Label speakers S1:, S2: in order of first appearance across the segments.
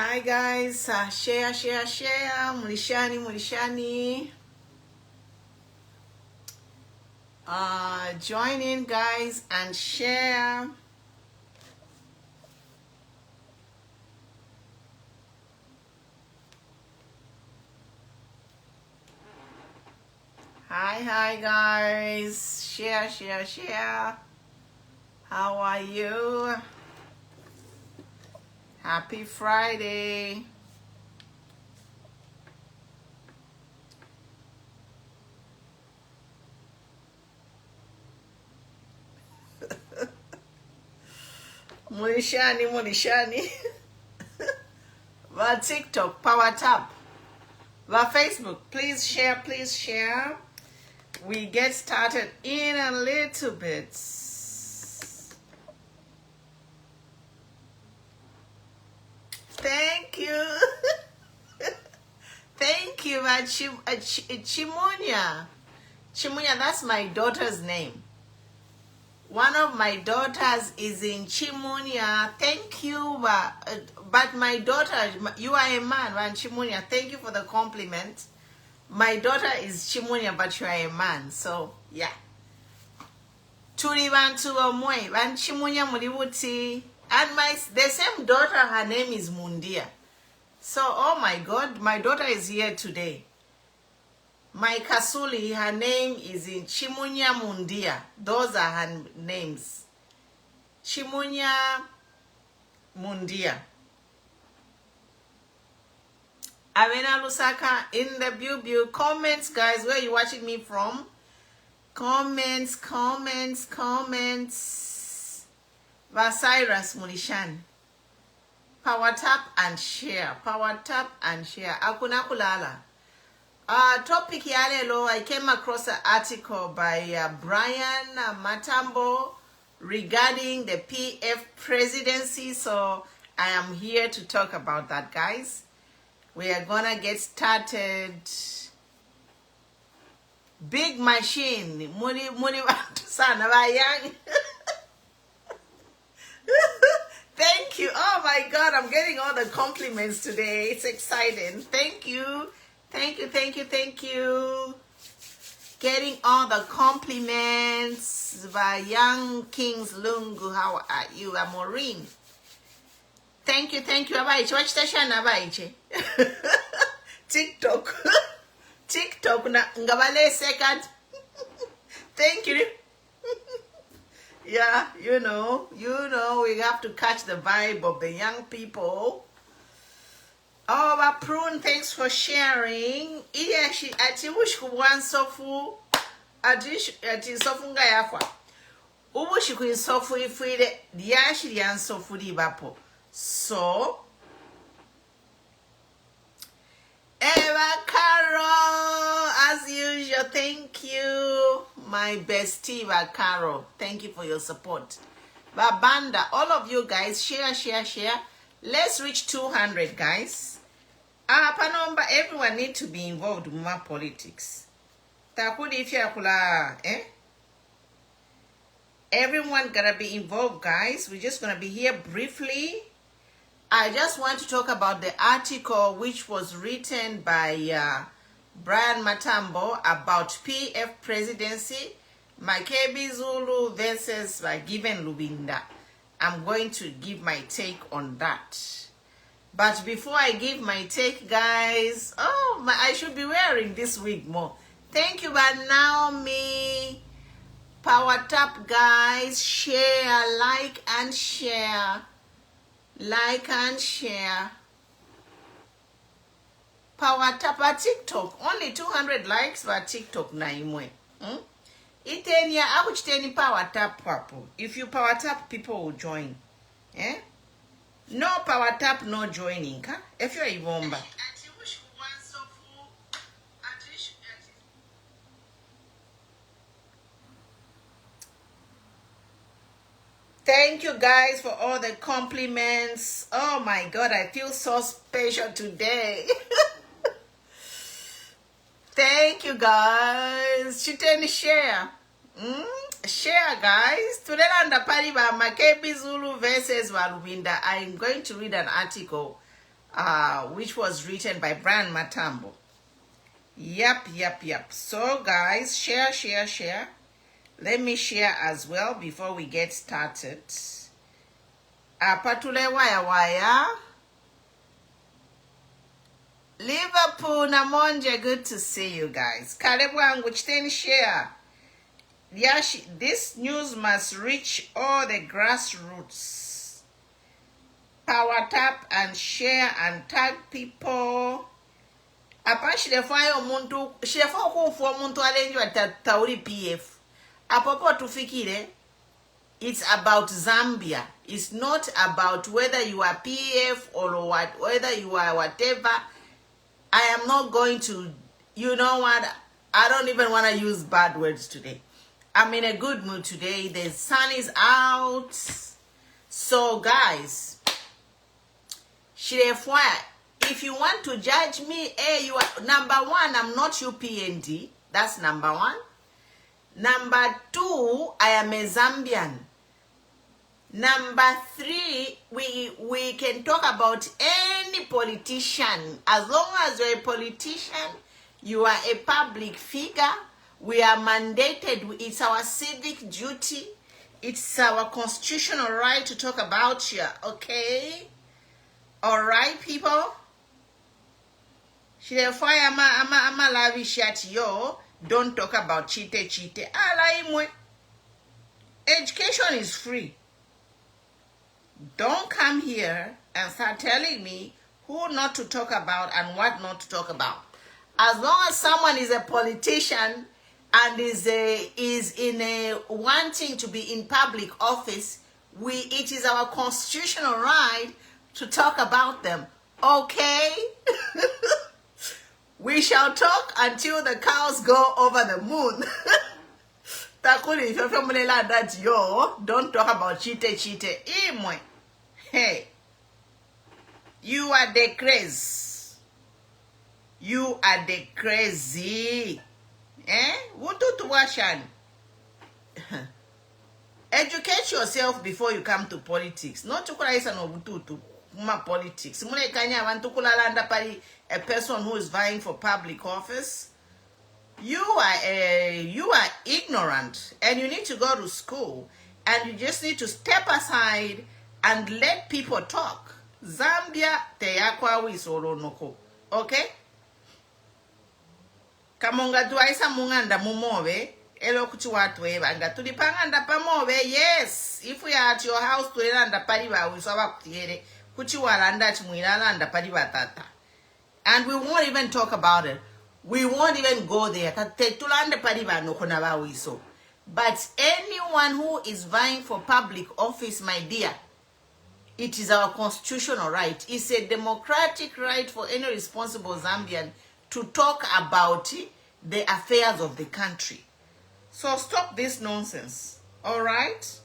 S1: Hi guys, share, mulishani. Join in guys and share. Hi guys, share. How are you? Happy Friday. Mulishani. Va TikTok, power tap. Va Facebook, please share. We get started in a little bit. Thank you. Thank you, Chimunya. Chimunya, that's my daughter's name. One of my daughters is in Chimunya. Thank you, but my daughter, you are a man, Van Chimunya. Thank you for the compliment. My daughter is Chimunya, but you are a man. So, yeah. Turi Bantu Omwe, Van Chimunya Muriwuti. And the same daughter, her name is Mundia. So, oh my God, my daughter is here today. My Kasuli, her name is in Chimunya Mundia. Those are her names. Chimunya Mundia. Avena Lusaka in the Biu. Comments, guys, where are you watching me from? Comments. Vasairas Mulishan. Power tap and share. Akuna kulala. Topic yalelo, I came across an article by Brian Matambo regarding the PF presidency. So I am here to talk about that, guys. We are gonna get started. Big machine. Muni sana bayang. Thank you. Oh my God, I'm getting all the compliments today. It's exciting. Thank you. Getting all the compliments by Young Kings Lungu. How are you? I'm Maureen. Thank you. Abaiche. Watch station Abaiche. TikTok. Na ngabale second. Thank you. Yeah, you know, we have to catch the vibe of the young people. Oh, Prune, thanks for sharing. Iyashi ati ushikuwan sofu ati sofunga yafa. Ubushiku sofu ifide diyashi diyan sofu di bapo. So Eva Carol, as usual, thank you. My bestie, Caro. Thank you for your support. Babanda, all of you guys, share. Let's reach 200, guys. Panomba, everyone need to be involved in more politics. Takudi ifya eh? Everyone gotta be involved, guys. We're just gonna be here briefly. I just want to talk about the article which was written by Brian Matambo about PF presidency, Makebi Zulu versus Given Lubinda. I'm going to give my take on that. But before I give my take, guys, I should be wearing this wig more. Thank you, Naomi. Power tap, guys. Share, like, and share. Power tap at TikTok. Only 200 likes for TikTok na imwe. Itenia abuchiteni power tap papo. If you power tap, people will join. Eh? No power tap, no joining. Huh? If you're Ivomba. Thank you guys for all the compliments. Oh my God, I feel so special today. Thank you guys. Chiteni share. Share, guys. Today on the party by Makebi Zulu versus Lubinda. I'm going to read an article which was written by Brian Matambo. Yep. So guys, share. Let me share as well before we get started. Patule waya. Liverpool Namonje, good to see you guys. Karibu which then share. This news must reach all the grassroots. Power tap and share and tag people. Apa shirefanya umuntu shirefanya kufu umuntu alenjwa tauri PF. Apopo tufikire. It's about Zambia. It's not about whether you are PF or what, whether you are whatever. I am not going to, you know what? I don't even want to use bad words today. I'm in a good mood today. The sun is out. So guys, if you want to judge me, you are number one, I'm not UPND. That's number one. Number two, I am a Zambian. Number three, we can talk about any politician. As long as you're a politician, you are a public figure. We are mandated. It's our civic duty. It's our constitutional right to talk about you. Okay? All right, people? Don't talk about cheat. Education is free. Don't come here and start telling me who not to talk about and what not to talk about. As long as someone is a politician and is wanting to be in public office, it is our constitutional right to talk about them. Okay? We shall talk until the cows go over the moon. Takuli, if you're from that, don't talk about cheat. Hey, you are the crazy. You are the crazy. Educate yourself before you come to politics. Not to cry no bututu politics. A person who is vying for public office. You are ignorant and you need to go to school and you just need to step aside and let people talk. Zambia teyakwa wisoro noko. Okay? Kamonga tuwaisa munganda mumove. Elo kuchi watu anga. Tulipanganda pamove. Yes. If we are at your house, tulelanda pariba wisawa kutiere. Kuchi walanda chimuilanda pariba tata. And we won't even talk about it. We won't even go there. But anyone who is vying for public office, my dear, it is our constitutional right. It's a democratic right for any responsible Zambian to talk about the affairs of the country. So stop this nonsense. All right?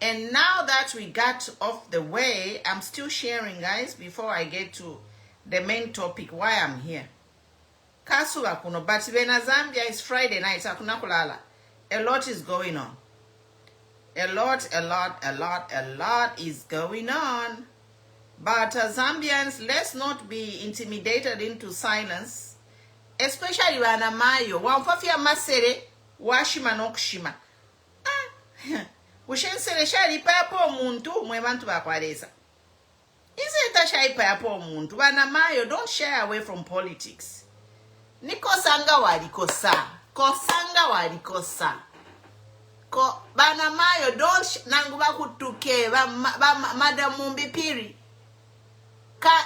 S1: And now that we got off the way, I'm still sharing, guys, before I get to the main topic, why I'm here. Kasula kuno, but Bena Zambia is Friday night. Hakuna kulala. A lot is going on. A lot is going on. But Zambians, let's not be intimidated into silence. Especially wanamayo. Wamfafia masere, washima nokushima. Ushensere shari papo muntu, mwebantu bakwareza. Iseta shari papo muntu. Wanamayo, don't shy away from politics. Nikosanga walikosa. Kosanga walikosa. Banamayo, don't nanguba kutuke. Madam Mumbipiri.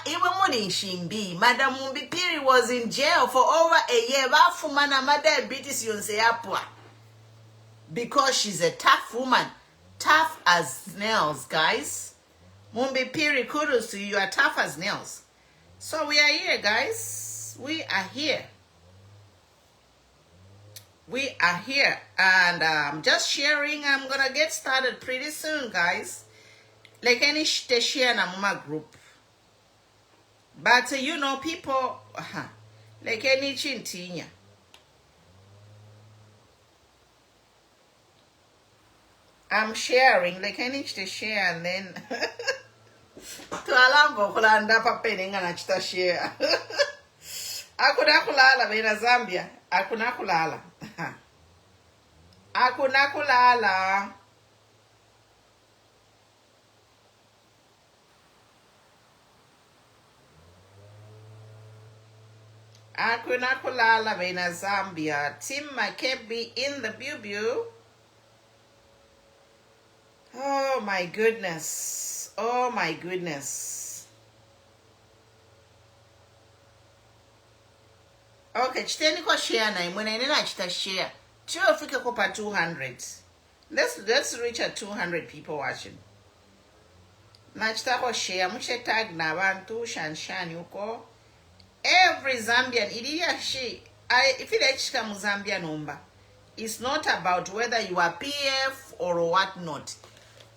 S1: Iwe muni shimbi. Madam Mumbipiri was in jail for over a year. Bafumana diabetes yonse yapwa. Because she's a tough woman. Tough as nails, guys. Mumbipiri, kudos to you. You are tough as nails. So we are here, guys. We are here. We are here. And just sharing. I'm going to get started pretty soon, guys. Like any share na mama group. But you know, people, like any chintinya. I'm sharing, like I need to share, and then Tualambo kulanda papeninga na chita share. Hakuna kulala bena Zambia. Hakuna kulala. Hakuna kulala. Hakuna kulala bena Zambia. Team Makebi in the bubu. Oh my goodness. Oh my goodness. Okay, chiteni kwa share na imwena inena chita share. Chio fika kupa 200. Let's reach at 200 people watching. Na chita kwa share. Mche tag na bantu shan yuko. Every Zambian, if it is Zambia number, it's not about whether you are PF or what not.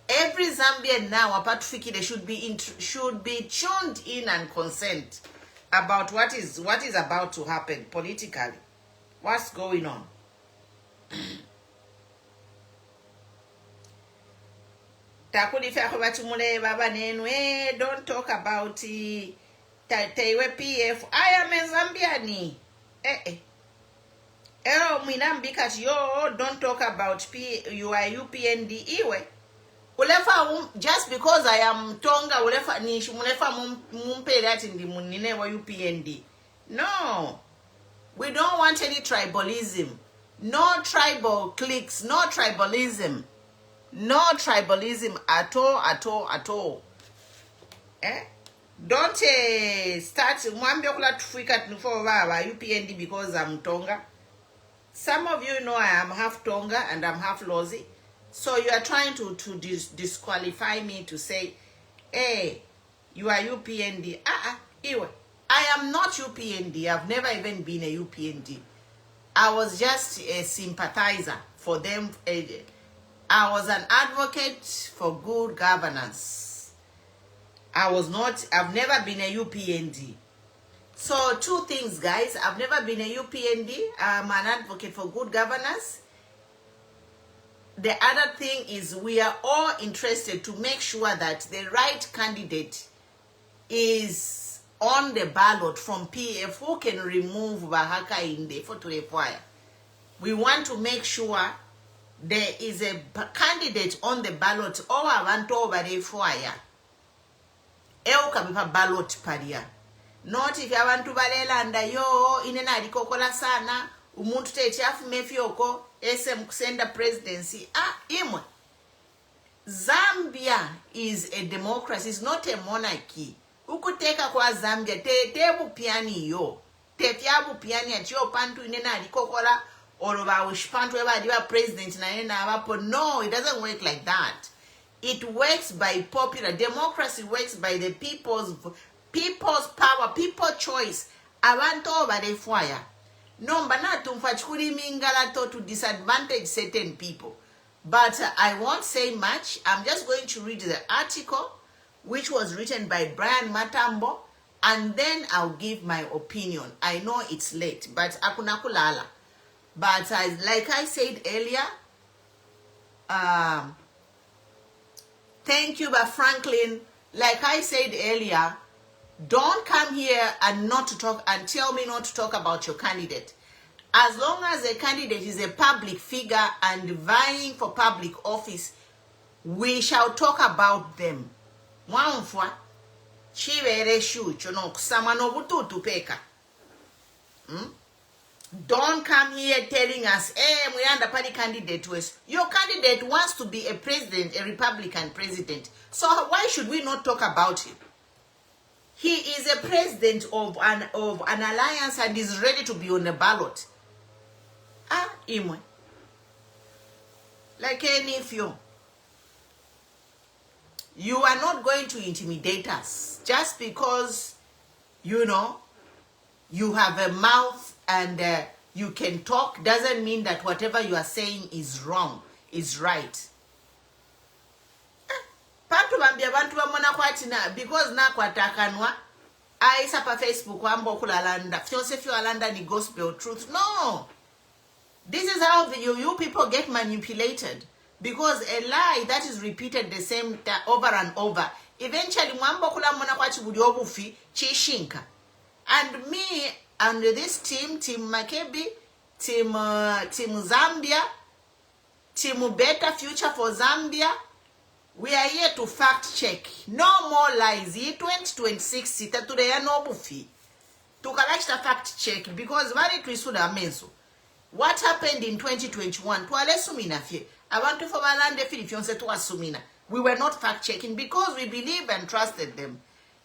S1: Every Zambian now, apart from they should be tuned in and consent about what is about to happen politically. What's going on? Don't talk about it. PF. I am a Zambiani. Don't talk about you are UPND iwe. Ulefa just because I am Tonga ulefa ni mulefa mumpele ati ndi munine wa UPND. No. We don't want any tribalism. No tribal cliques, no tribalism. No tribalism at all. Don't start mwambia kula tufika tunufo baba UPND because I'm Tonga. Some of you know I am half Tonga and I'm half Lozi. So you are trying to disqualify me to say, hey, you are UPND. Iwe. I am not UPND. I've never even been a UPND. I was just a sympathizer for them. I was an advocate for good governance. I've never been a UPND. So 2 things, guys. I've never been a UPND. I'm an advocate for good governance. The other thing is we are all interested to make sure that the right candidate is on the ballot from PF who can remove Bahaka in the photo require. We want to make sure there is a candidate on the ballot or abantu over the fire. Euka ballot paria. Not if you want to balela and yo inena alikokola sana umuntu techafu mefyoko SM kusenda presidency. Imwe. Zambia is a democracy, it's not a monarchy. Ukuteka kwa Zambia tebu piani yo. Tefyabu piani atio pantu inena alikokola oloba wishpantu eba diwa president na inena abapo. No, it doesn't work like that. It works by popular democracy, works by the people's power, people's choice. Abantu over the fire. No, but not to disadvantage certain people. But I won't say much. I'm just going to read the article, which was written by Brian Matambo, and then I'll give my opinion. I know it's late, but akunakulala. But like I said earlier, thank you, but Franklin. Like I said earlier, don't come here and not to talk and tell me not to talk about your candidate. As long as a candidate is a public figure and vying for public office, we shall talk about them. Mwanfwa, chivere shu chono kusama no bututu peka. Don't come here telling us, hey, Muyanda party candidate was. Your candidate wants to be a president, a Republican president. So why should we not talk about him? He is a president of an alliance and is ready to be on the ballot. Imwe. Like any of you. You are not going to intimidate us. Just because, you know, you have a mouth and you can talk doesn't mean that whatever you are saying is wrong, is right. Because na kwa takanwa aisa pa Facebook wambo kulalanda fyonse fyo alanda ni gospel truth. No, this is how you people get manipulated, because a lie that is repeated the same over and over eventually mwamba okulamuna kwa kibuli obufi chishinka. And me and this team Makebi, team Zambia, team Better Future for Zambia, we are here to fact check. No more lies. 2026 itatuleya no bufi. Tukalachita fact check because very twisuda amezo. What happened in 2021? Twalesumina fye. Abantu fo balande fili fyonse twasumina. We were not fact checking because we believe and trusted them.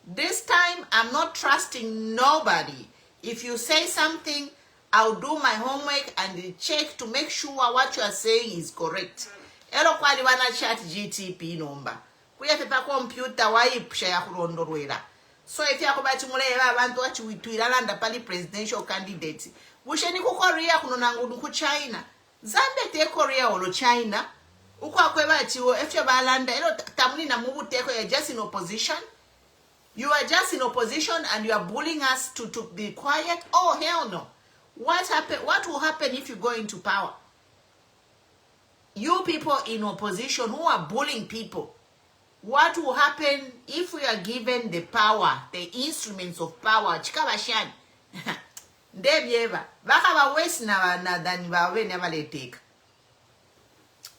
S1: This time I'm not trusting nobody. If you say something, I'll do my homework and check to make sure what you are saying is correct. Elo kwali wana chat GTP number. Kuya pepa computer waipusha ya kulondolwera. So if you akubati muleba abantu wachiwitwiralanda pali presidential candidate. Busheni ku Korea kunonangudu ku China. Zambia te Korea olo China. Uko akwebati wo if you balanda elo tamuni na mubu teko ya just in opposition. You are just in opposition and you are bullying us to be quiet. Oh hell no. What will happen if you go into power? You people in opposition who are bullying people, what will happen if we are given the power, the instruments of power? Chikabashan.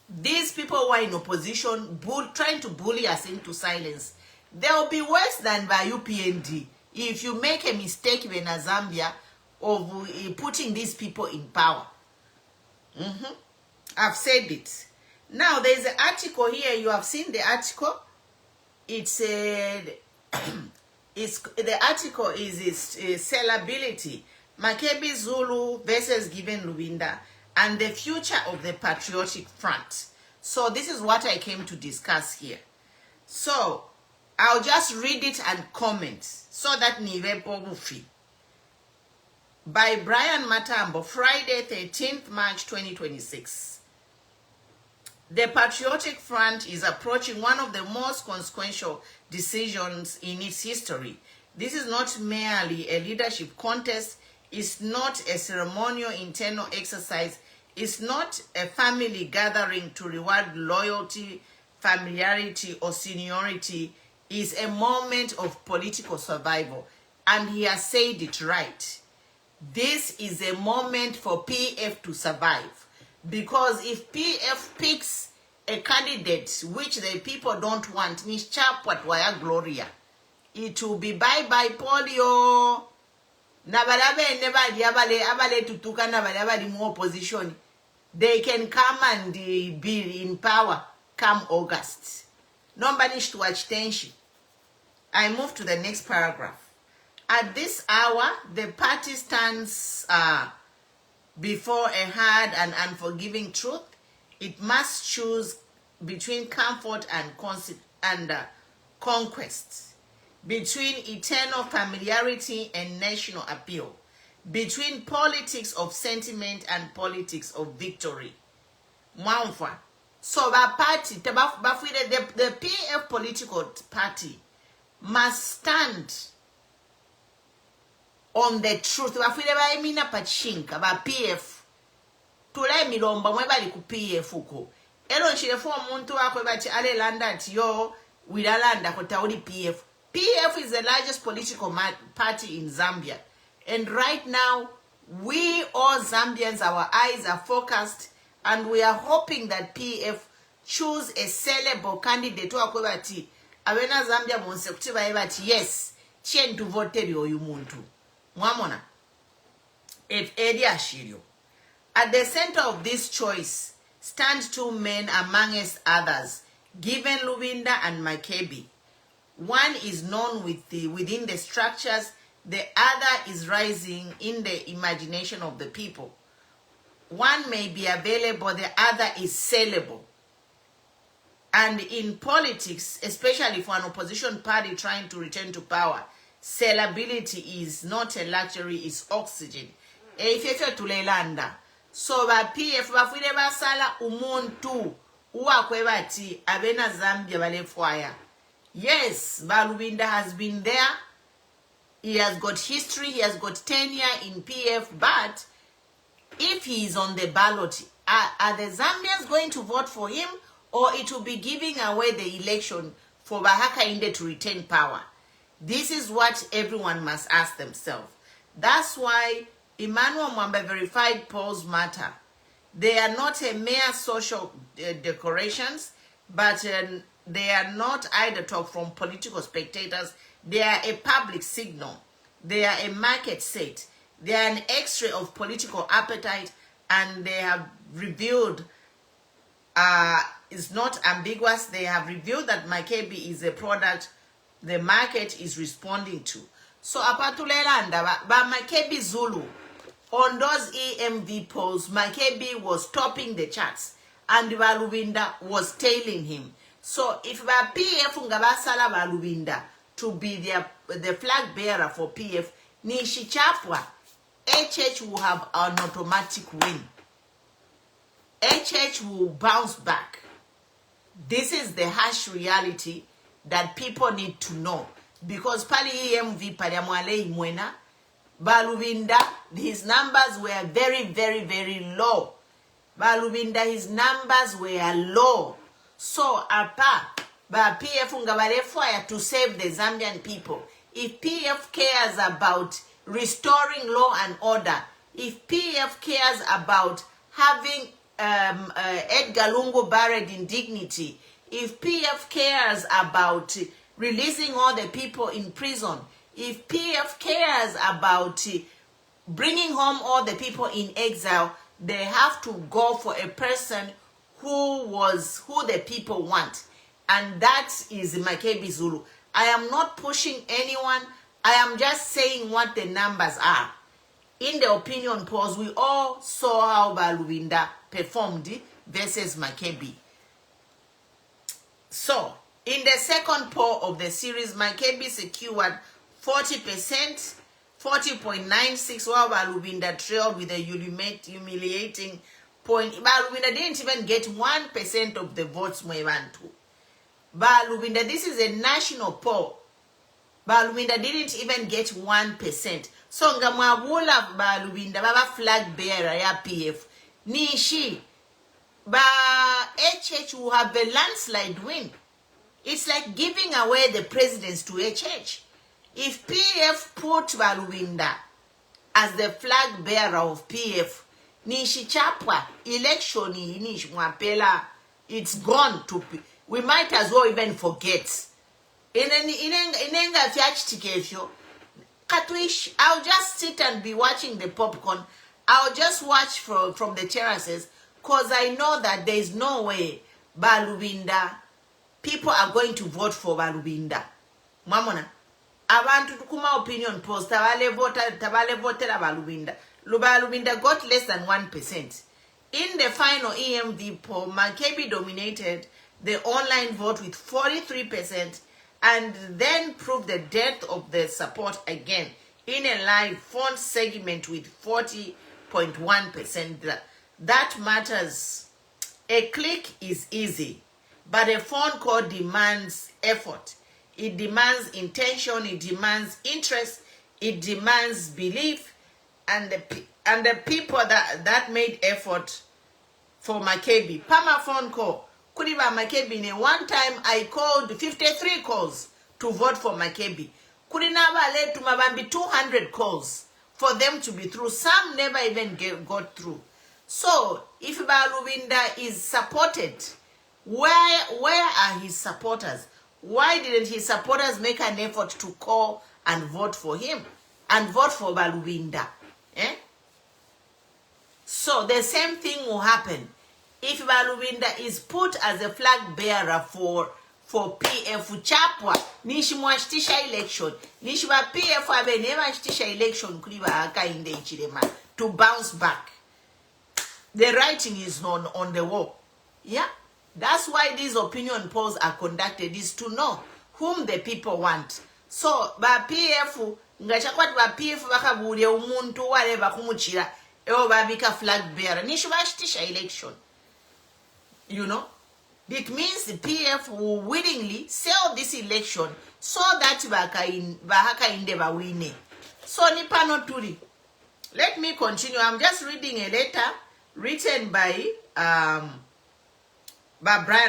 S1: These people who are in opposition trying to bully us into silence. They will be worse than by UPND if you make a mistake in Zambia of putting these people in power. I've said it. Now there's an article here. You have seen the article. It's the article is sellability. Makebi Zulu versus given Lubinda and the future of the Patriotic Front. So this is what I came to discuss here. So I'll just read it and comment so that nive bobufi. By Brian Matambo, Friday 13th March 2026. The Patriotic Front is approaching one of the most consequential decisions in its history. This is not merely a leadership contest. It's not a ceremonial internal exercise. It's not a family gathering to reward loyalty, familiarity, or seniority. It's a moment of political survival. And he has said it right. This is a moment for PF to survive. Because if PF picks a candidate which the people don't want, Gloria, it will be bye-bye polio. Opposition. They can come and be in power come August. Nobody to watch tension. I move to the next paragraph. At this hour, the party stands before a hard and unforgiving truth. It must choose between comfort and conquest, between eternal familiarity and national appeal, between politics of sentiment and politics of victory. So the party, the PF political party must stand on the truth. Bafire baimina pachinka ba PF. Tule milomba mwe bali ku PF uko. Elo nshirefo omuntu wakwe bati ale landa ati yo wilalanda kotauli PF. PF is the largest political party in Zambia. And right now, we all Zambians, our eyes are focused and we are hoping that PF choose a sellable candidate wakwe bati awena Zambia monse kutiba bati yes, chien to vote oyu muntu. Mwamona. At the center of this choice stand two men amongst others, given Lubinda and Makebi. One is known within the structures, the other is rising in the imagination of the people. One may be available, the other is sellable. And in politics, especially for an opposition party trying to return to power, sellability is not a luxury, it's oxygen. So ba PF bafire basala umuntu uwakwebati abena Zambia balefwaya. Yes, Lubinda has been there. He has got history, he has got tenure in PF, but if he is on the ballot, are the Zambians going to vote for him, or it will be giving away the election for Bahakainde to retain power? This is what everyone must ask themselves. That's why Emmanuel Mwamba verified polls matter. They are not a mere social decorations, but they are not either talk from political spectators. They are a public signal. They are a market set. They are an X-ray of political appetite, and they have revealed, it's not ambiguous, they have revealed that Makebi is a product the market is responding to. So apatulelanda ba Makebi Zulu, on those EMV polls, Makebi was topping the charts, and Lubinda was tailing him. So if ba PF ngabasala ba Lubinda to be the flag bearer for PF, Nishichapwa, HH will have an automatic win. HH will bounce back. This is the harsh reality that people need to know. Because Pali EMV Paliamwale Mwena, Balubinda, his numbers were very, very, very low. Balubinda, his numbers were low. So, apa, ba PF Ungabarefwaya to save the Zambian people. If PF cares about restoring law and order, if PF cares about having Edgar Lungu buried in dignity, if PF cares about releasing all the people in prison, if PF cares about bringing home all the people in exile, they have to go for a person who the people want. And that is Makebi Zulu. I am not pushing anyone. I am just saying what the numbers are. In the opinion polls, we all saw how Lubinda performed versus Makebi. So, in the second poll of the series, Makebi secured 40%, 40.96, while Lubinda trailed with a humiliating point. Lubinda didn't even get 1% of the votes Mwebantu. Lubinda, this is a national poll. Lubinda didn't even get 1%. So ngamwabula Lubinda baba flag bearer ya PF. Nishi HH will have a landslide win. It's like giving away the presidents to HH. If PF put Lubinda as the flag bearer of PF, Nishi Chapwa, election Nish Mwapela, it's gone to we might as well even forget. I'll just sit and be watching the popcorn. I'll just watch from the terraces, because I know that there is no way Lubinda, people are going to vote for Lubinda. Mamona, abantu tukuma opinion polls, tabale votera Lubinda. Lubinda got less than 1%. In the final EMV poll, Makebi dominated the online vote with 43%, and then proved the death of the support again in a live phone segment with 40.1%. That matters. A click is easy, but a phone call demands effort. It demands intention, it demands interest, it demands belief, and the people that made effort for Makebi. Pama phone call. Kuriba Makebi, one time I called 53 calls to vote for Makebi. Kurinaba led to Mabambi 200 calls for them to be through. Some never even got through. So, if Lubinda is supported, where are his supporters? Why didn't his supporters make an effort to call and vote for him? And vote for Lubinda? Eh? So, the same thing will happen. If Lubinda is put as a flag bearer for PF Chapwa, nishimwashtisha election. Nishiba PF abe never shtisha election kuliba haka inde ichirema to bounce back. The writing is on the wall. Yeah? That's why these opinion polls are conducted, is to know whom the people want. So, ba PF, ngachakwati ba PF bakabule umuntu wale bakumuchira, ewo babika flag bearer. Nishiba shtisha election. You know, it means the PF will willingly sell this election so that bahaka indeba wine. So nipano turi. Let me continue. I'm just reading a letter written by Brian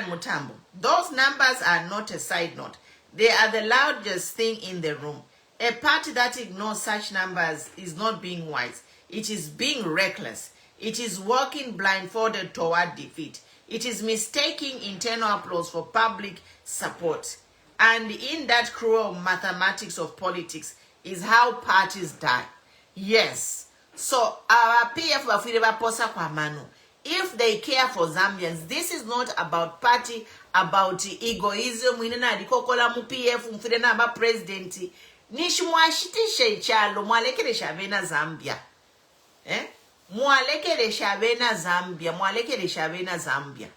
S1: Mutambo. Those numbers are not a side note. They are the loudest thing in the room. A party that ignores such numbers is not being wise. It is being reckless. It is walking blindfolded toward defeat. It is mistaking internal applause for public support. And in that cruel mathematics of politics is how parties die. Yes. So our PF Wafireba Posa Kwamanu. If they care for Zambians, this is not about party, about egoism. We na dikokola mu PF mfire na ba president. Nishimwashitishe ichalo mwalekele shabena Zambia. Mwalekele shabena Zambia. Mwalekele shabena Zambia.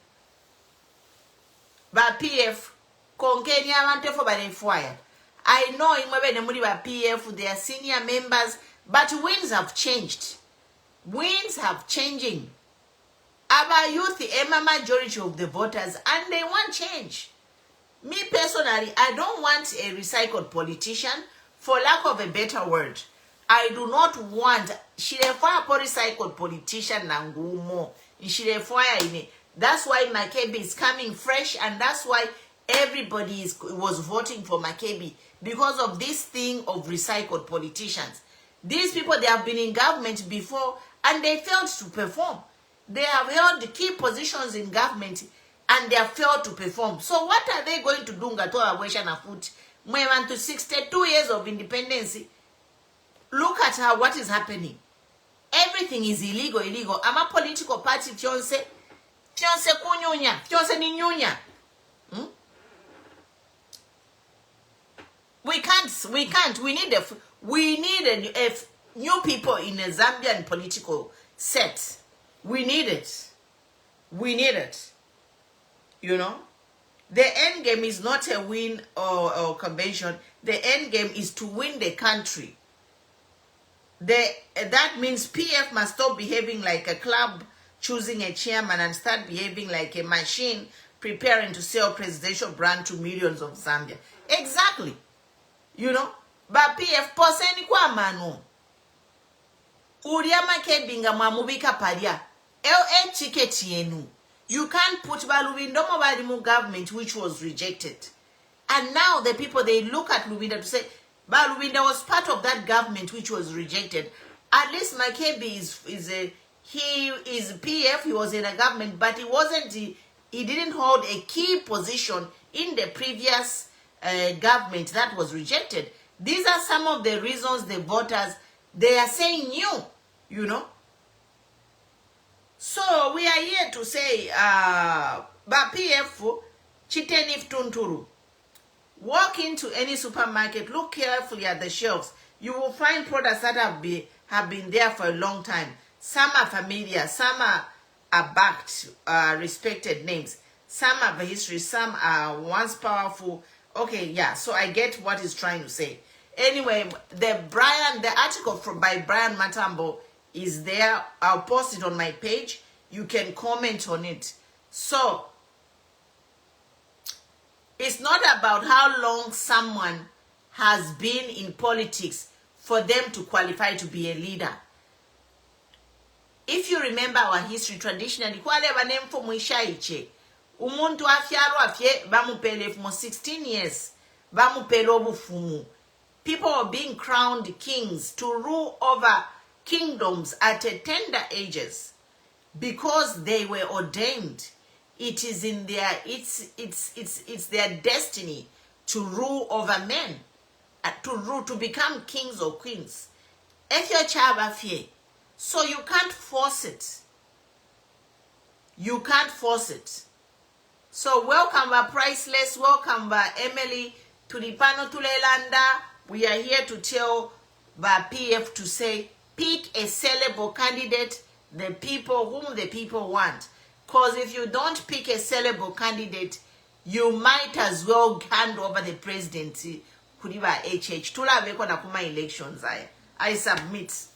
S1: Ba PF konkeni abantu fo bale fired. I know imwebe ne muri ba PF, they are senior members, but winds have changed. Winds have changing. Our youth, a majority of the voters, and they want change. Me personally, I don't want a recycled politician, for lack of a better word. I do not want Shirefoya recycled politician nangumo. That's why Makebi is coming fresh, and that's why everybody was voting for Makebi, because of this thing of recycled politicians. These people, they have been in government before, and they failed to perform. They have held the key positions in government, and they have failed to perform. So what are they going to do? We want to 62 years of independence. Look at what is happening. Everything is illegal. I'm a political party, fiance kunyunya, fiance ni nyunya. We can't. We need a new people in a Zambian political set. We need it. You know? The end game is not a win or convention. The end game is to win the country. That means PF must stop behaving like a club choosing a chairman and start behaving like a machine preparing to sell presidential brand to millions of Zambia. Exactly. You know? But PF poseni kwa manu. Uriama kebinga mwamubika paria. Ticket yenu. You can't put Lubinda Mobile government, which was rejected. And now the people, they look at Lubinda to say, Lubinda was part of that government which was rejected. At least Makebi he is PF, he was in a government, but he didn't hold a key position in the previous government that was rejected. These are some of the reasons the voters, they are saying no, you know. So we are here to say, PF, Chitenif Tunturu. Walk into any supermarket, look carefully at the shelves. You will find products that have been there for a long time. Some are familiar, some are backed, respected names. Some have a history, some are once powerful. Okay, yeah, so I get what he's trying to say. Anyway, the article by Brian Matambo is there. I'll post it on my page. You can comment on it. So, it's not about how long someone has been in politics for them to qualify to be a leader. If you remember our history, traditionally, umuntu afye bamupele for 16 years. Bamupele obufumu. People are being crowned kings to rule over kingdoms at a tender ages because they were ordained. It is in their it's their destiny to rule over men, to become kings or queens. So you can't force it. You can't force it. So welcome Priceless, welcome Emily to the panel to Lelanda. We are here to tell PF to say, pick a sellable candidate, the people whom the people want. Because if you don't pick a sellable candidate, you might as well hand over the presidency. Kuriba HH. Tula veko na kuma elections. I submit.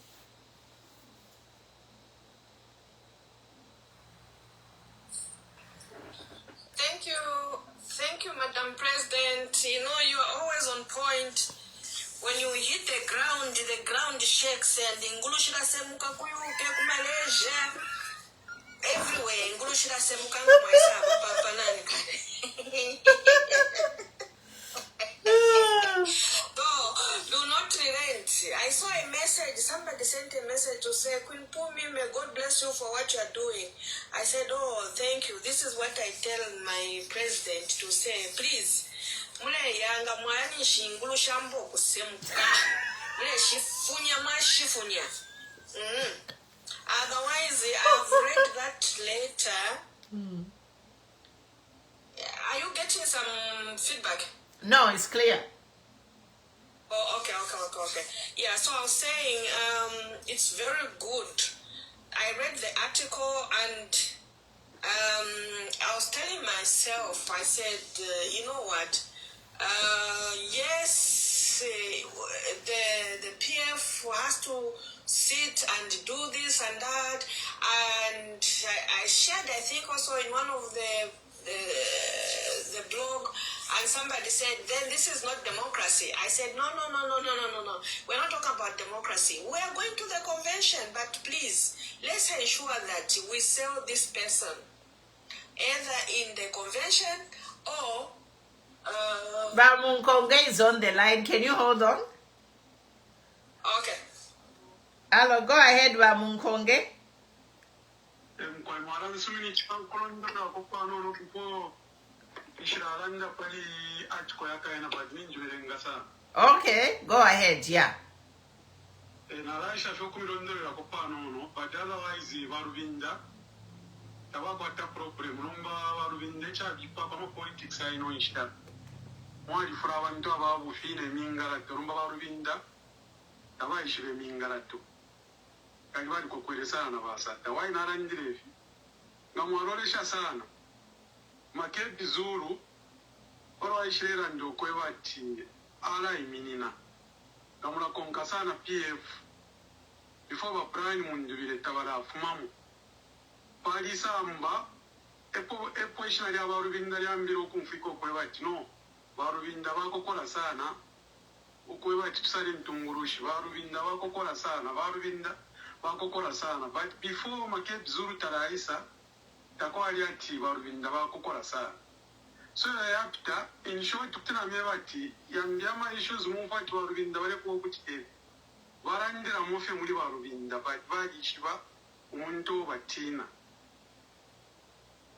S2: Thank you, Madam President. You know, you are always on point. When you hit the ground shakes and the Ngulushila Semuka Kuyuke Malaysia. everywhere. Ngulushira semukanga mwaisa papa nani kale. No, do not relent. I saw a message. Somebody sent a message to say, Queen Pumi, may God bless you for what you are doing. I said, oh, thank you. This is what I tell my president to say. Please, mule yanga mwani shingulu shambo kusemuka. Mule shifunya ma shifunya. Otherwise, I've read that later. Are you getting some feedback?
S1: No, it's clear.
S2: Oh, okay. Yeah, so I was saying, it's very good. I read the article and I was telling myself, I said, you know what? Yes, the PF has to sit and do this and that. And I shared, I think, also in one of the blog, and somebody said, then this is not democracy. I said, no. We're not talking about democracy. We are going to the convention, but please, let's ensure that we sell this person either in the convention or...
S1: Bamunkonge is on the line. Can you hold on?
S2: Okay.
S1: Hello, go ahead, Bamunkonge. Okay, go ahead, yeah.
S3: Makebi Zulu, ora ishira ndo kwebati ala iminina. Gamula konkasana PF. Before ba prime mundubire tabara fumamu. Palisa amba epo ishina ya barubinda yambiro kumfiko kwebati no. Barubinda bakokola sana. Ukwebati tusale ntungurushi barubinda bakokola sana. Barubinda bakokola sana. But before Makebi Zulu taraisa takwali ati barubinda bakokola sana. So after, in short, tukina mebati yambyama issues mufati barubinda bare ko kutite barandira mufe muri barubinda bari shiba umuntu batina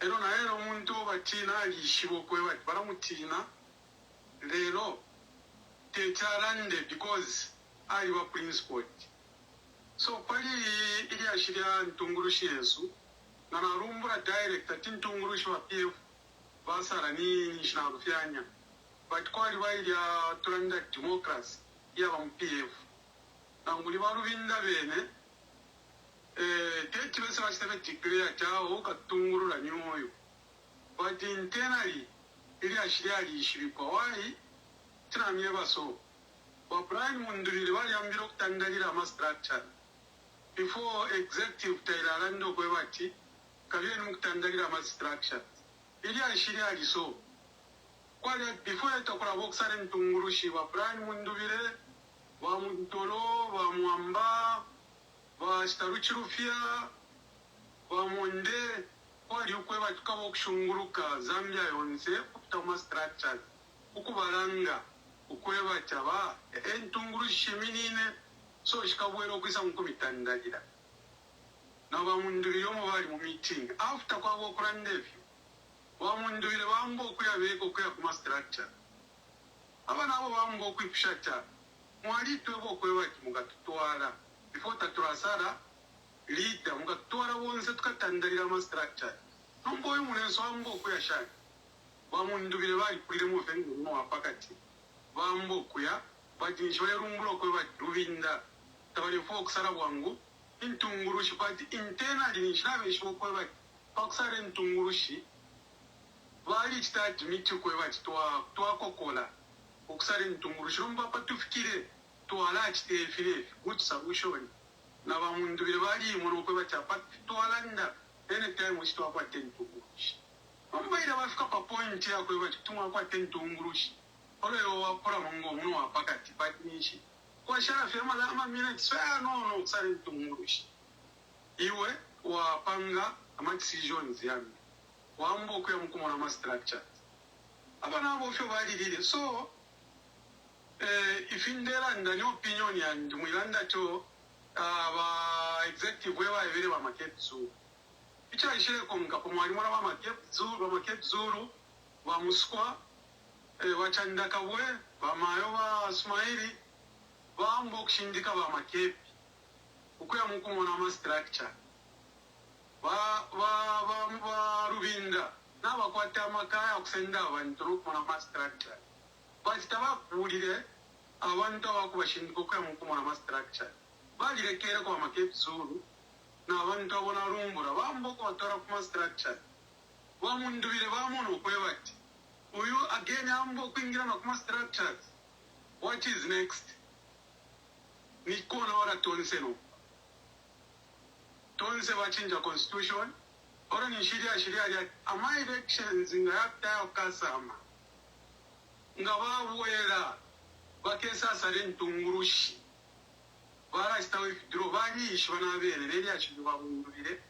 S3: ero na ero umuntu batina ali shibo kwebati baramutina lero techarande because ali ba principle. So pali ili ashiria ntungurushi Yesu na narumbura direct ati ntungurushi wa PF basara ni nishinarufyanya but kwali bailya turanda democracy yaba mu PF nanguli barubinda bene teki bese bashitebe declare chao katungurura nyoyo but internally ili ashiri ishibikwa wai tinamye baso ba prime mundurire bali ambiro kutandalira ama structure before executive tailando kwebati kabye n'ukutandalira ama structure ili ashiri aliso kwali before tokora boxare ntungurushi ba prime mundubire ba muntolo ba muamba ba staruchirufia ba monde kwali ukweba tukabo kushunguruka Zambia yonse kutama structure ukubalanga ukweba chaba entungurushi minine so shikabwero kwisa mukumitandalira na ba mundubire yo bali mu meeting after kwabo kurandevyo Wamundubire bambo kuyabeko kuya kuma structure. Abana abo bambo kwipshata. Mwali twebo kwebaki mugatutwala. Before taturasara leader mugatwala wonse tukatandalira ama structure. Nombo y'umulenso bambo kuyashaka. Wamundubire bali kulire mu vengo no apakati. Bambo kuya bajinshi bayirumbulo kwebaki Lubinda. Tabali fokusara bwangu intungurushi bati internally nishabe shimo kwebaki. Fokusara intungurushi Wali start mitu kwebati twakokola okusala ntungurushi romba patufikire twala kitefire good solution na bamundubire bali muno kwebati apat twalanda anytime wish twakwate ntungurushi romba ira bafika pa point ya kwebati tumwakwate ntungurushi oleyo wakora mungo muno apakati patnishi kwa shara fema la ama minutes no kusala ntungurushi iwe wapanga ama decisions yambi wamba okuya mukumona ama structure abana abo fyo balirire so if indera ndani opinion yange mwilanda cho aba executive wewa ebere ba Makebi Zulu icha ishire konka ko mwalimu ba Makebi Zulu ba muskwa wachanda kabwe ba mayo ba Smaili ba mbokushindika ba Makebi ukuya mukumona ama structure ba Lubinda n'abakwata amakaya okusenda abantu n'okumona ama structure bakitabakuulire abantu abakubashindika okuya mukumona ama structure balirekere kwa Makebi Zulu n'abantu abona lumbura bamboko batora kuma structure bamundubire bamona okwebati uyu again ambo okwingira nakuma structures what is next nikona wala tonse no tonse bachinja constitution ora ni sheria ya ama elections nga yapta okasama nga bawera bakesa sare ntungurushi bara stawe withdraw bali ishwana bene reri achibwa bundurire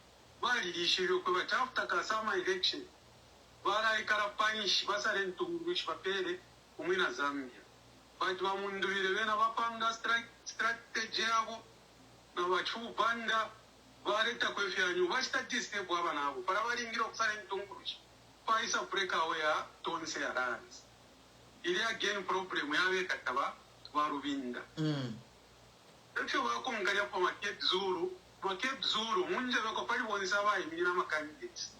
S3: bali ishiro ko batafta kasama election bara ikarapanishi basare ntungurushi bapere umwina Zambia bati bamundurire bena bapanga strategy yabo na bachubanda bareta kwefyanyu bastatistics bwaba nabo para baringira okusala ntungurushi paisa break away tonse aranze ili again problem yawe kataba wa Lubinda ekyo bakongalya kwa Makebi Zulu munje bako pali bonisa bayimirira ama candidates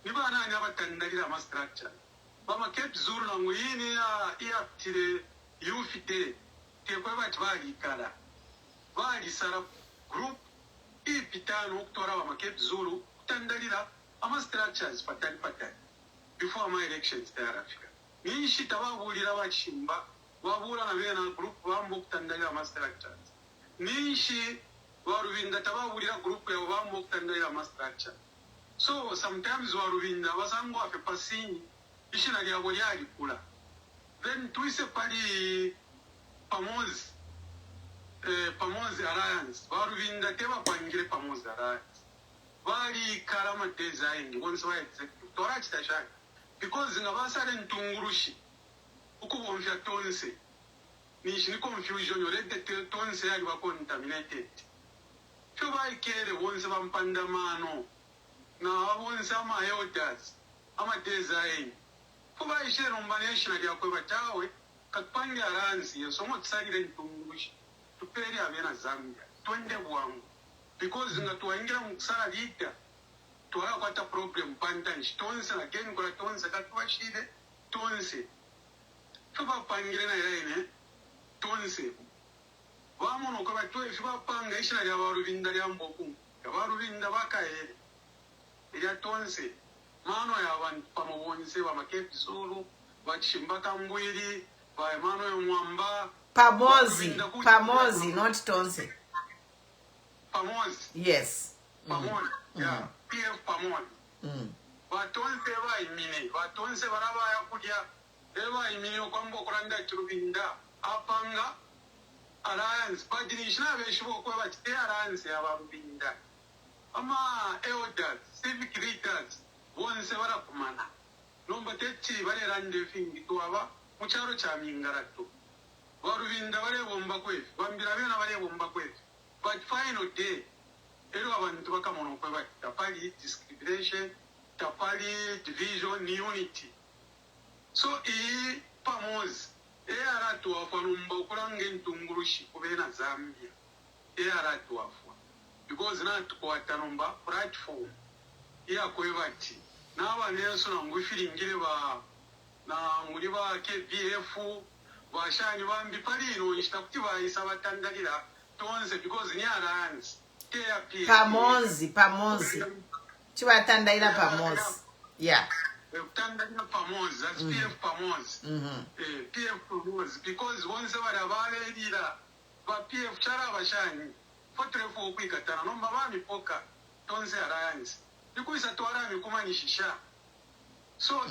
S3: niba nani abatandalira ama structure ba Makebi Zulu na nguyini ya tire yufite tekwe bati balikala balisara group ipitano okutora ba Makebi Zulu kutandalira ama structures patali before my elections thereafter nishi tababulira bachimba babula na bena group bambo kutandalira ama structures nishi wa Lubinda tababulira group ya bambo kutandalira ama structure so sometimes wa Lubinda basango afe pasini ishina lya bolyali kula then tuise pali pamozi alliance wa Lubinda teba pangire pamozi alliance bali kalama design once wa executive tora chitashaka because nga basale ntungurushi ukubomvya tonse nishi ni confusion yorede tonse yali ba contaminated cyo bayikere bonse bampandamano na bonse ama elders ama design kuba ishero mbanational yakwe batawe kapange aranzi yesomo tsalire ntungurushi tuperi abena Zambia twende bwangu because nga tuwaingira mukusala lita tuwala kwata problem pantanji tonse again kwa tonse katwashide tonse tuba pangire na yene tonse wamono kwa batwe fiba panga ishina ya Lubinda ya mboku ya Lubinda bakaere ya tonse mano ya abantu pamobonse ba Makebi Zulu bachimba kambwiri ba mano ya mwamba pamozi
S1: not tonse
S3: pamozi
S1: yes
S3: pamozi yeah PF pamozi batonse batonse baraba yakudya eba imini okwambo kuranda Lubinda apanga alliance badinishina beshibo kwa bati alliance ya Lubinda ama elders civic leaders bonse barakumana nomba techi bare rande fingi tuaba mucharo cha mingarato Lubinda bare bomba kwefi bambira bena bare bomba kwefi but final day ero abantu bakamono kwa bati tapali discrimination tapali division ni unity so pamozi aratu afwa numba ukulange ntungurushi kubena Zambia aratu afwa because na tukwata numba platform kwebati naba neso na ngufilingire ba na muri ba KBF bashani bambi palino ishtakuti bayisa batandalira tonze because ni alliance
S1: pamozi chibatandalira pamozi yeah
S3: utandalira pamozi that's PF pamozi PF pamozi because once barabalira ba PF chara bashani fotrefo okwikatana nomba bami poka tonze alliance because atwara mikumanishisha so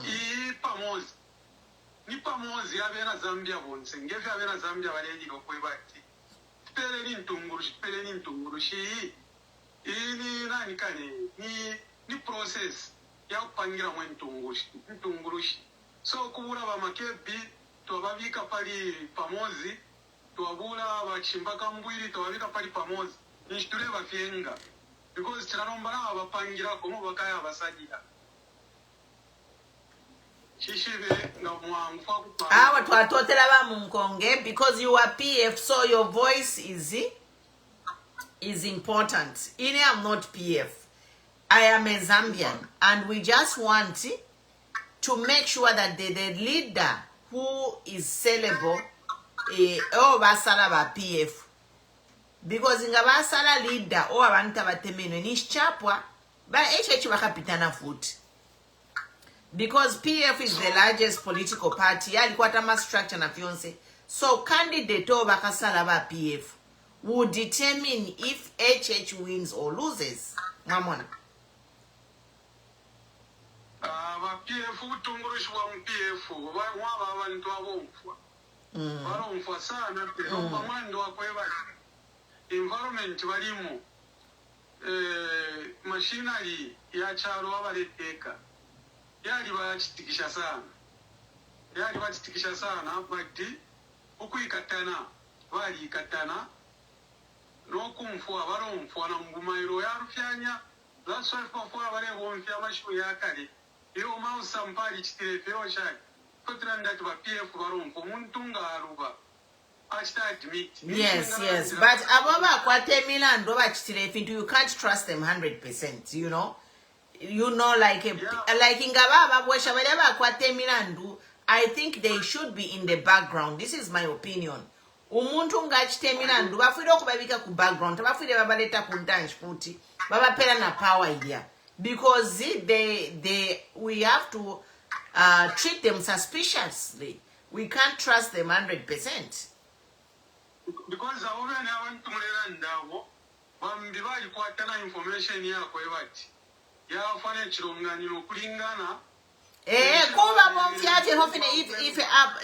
S3: pamozi ni pamozi abena Zambia bonse ngefe abena Zambia balegi okwebati tupele ni ntungurushi ini nani kane ni ni process ya kupangira mwe ntungurushi so kubura ba Makebi twababika pali pamozi twabula bachimbaka mbwiri twababika pali pamozi nishitule bafyenga because chiranomba na abapangira komo bakaya abasajira shishibe nga mwangufa kupa
S1: awa twatotera ba munkonge because you are PF, so your voice is important. I'm not PF. I am a Zambian, and we just want to make sure that the leader who is sellable basala ba PF, because nga basala leader o abantu abatemenwe nichapwa ba HH bakapitana futi, because PF is the largest political party alikuwa tama structure na fiance, so candidate o bakasala ba PF will determine if HH wins or loses. Mamona.
S3: PF utungurushi wa PF waba abantu abomfwa. Baromfwa sana pero mwando wakweba environment balimo machinery ya charo abaleteka yali bachitikisha sana but ukuyikatana bali katana nokumfwa baromfwa na ngumairo ya rufyanya that's why for bare bomfya amashu yakale iyo mausa mpali chitirefero chake kotranda tuba PF baromfwa muntu ngaruba achita admit
S1: yes but ababa kwate milando bachitirefe you can't trust them 100%, you know like ingababa bwesha bale bakwate milando. I think they should be in the background. This is my opinion. Umuntu ngachite milandu bafire okubabika ku background bafire babaleta ku dance futi babapera na power here, because we have to treat them suspiciously. We can't trust them 100%,
S3: because abana abantu mulera ndawo bambi bali kwatana information yako ebati yafana ekironganyiro kulingana
S1: kuba bomfyate hofine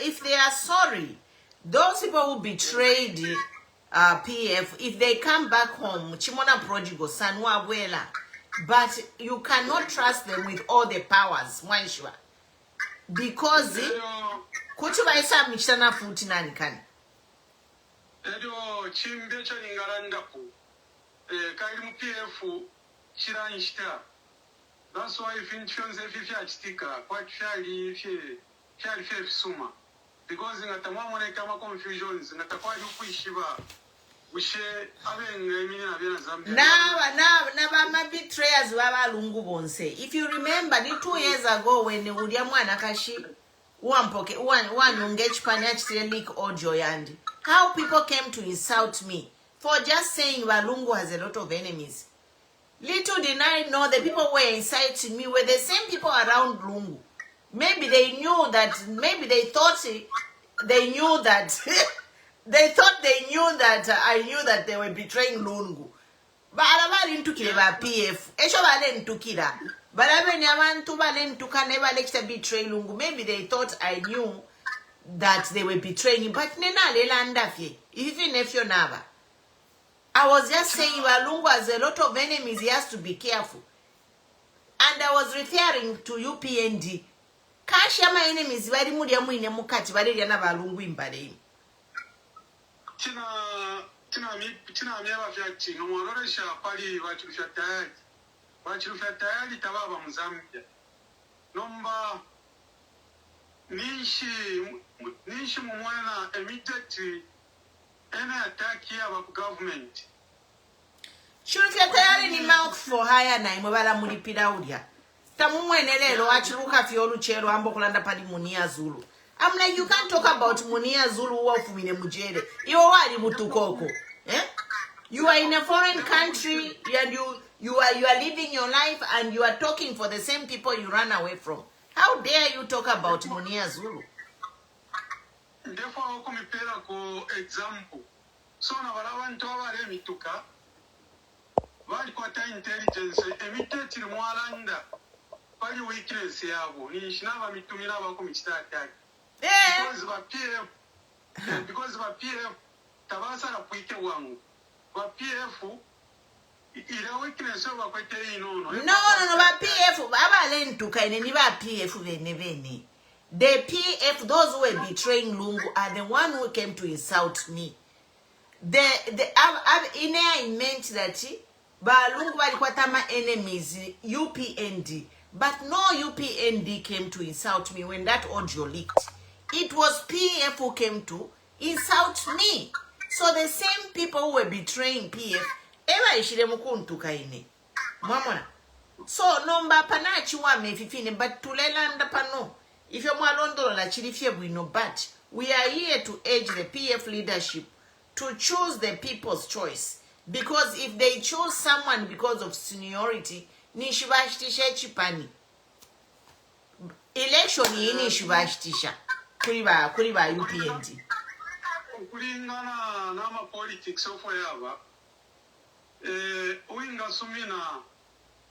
S1: if they are sorry. Those people who betrayed PF, if they come back home, Chimona prodigal, Sanwa Abuela, but you cannot trust them with all the powers, Mwaishwa. Because Kuchuba isa michana futi nani kani.
S3: Edo chimbecha ningarandapo. Kaimu PF chiranishita. That's why if insurance if you chitika, kwa chali suma. Because ngatamamone kama confusions ngatakwa yukuishiba ushe abenga emina abena Zambia
S1: na ba betrayals baba lungu bonse. If you remember 2 years ago when ulia mwana kashi uampoke uanyonge chipani achitire leak audio yandi, how people came to insult me for just saying Walungu has a lot of enemies. Little did I know the people were inciting me were the same people around Lungu. Maybe they knew that, they thought they knew that I knew that they were betraying Lungu. But I didn't took PF. But I never betray Lungu. Maybe they thought I knew that they were betraying him. But even if you're never. I was just saying Lungu has a lot of enemies, he has to be careful. And I was referring to UPND. Kashama enemies bari muri ya mwine mukati bari ya nabalungu imbare.
S3: Tina miaba fyati ngomororesha pali bachirufya tayari tababa Mzambia. Nomba nishi mumwana immediately any attack here about government.
S1: Chirufya tayari ni mouth for hire na imobala mulipira udia. Tamumwenelelo achiruka fiolu chero ambo kulanda pali Munia Zulu. I'm like, you can't talk about Munia Zulu wafu mine mujere. Iwo wali mutukoko. You are in a foreign country and you are living your life and you are talking for the same people you ran away from. How dare you talk about Munia Zulu?
S3: Therefore, kumipela ko example. So na walawantu wale mituka wali kwa intelligence emiteti mwalanda pali weakness yabo ni shinaba mitumira bako michitata because ba PF tabasa na kuike wangu ba PF ila weakness over kwete inono.
S1: No, ba PF, abalentuka ine ba PF bene. The PF, those who were betraying Lungu, are the one who came to insult me. I meant that Lungu walikuwa enemies, UPND. But no UPND came to insult me when that audio leaked. It was PF who came to insult me. So the same people who were betraying PF, eba ishile mukuntuka ine. Mwamona. So nomba panachi wa mefifine, but tulelanda pano. If you're mwalondolo chilifye bwino, but we are here to urge the PF leadership to choose the people's choice. Because if they choose someone because of seniority, ni shibashtisha chipani. Election yini shibashtisha. Kuriba UPND.
S3: Kulingana nama politics of whatever. Uinga sumina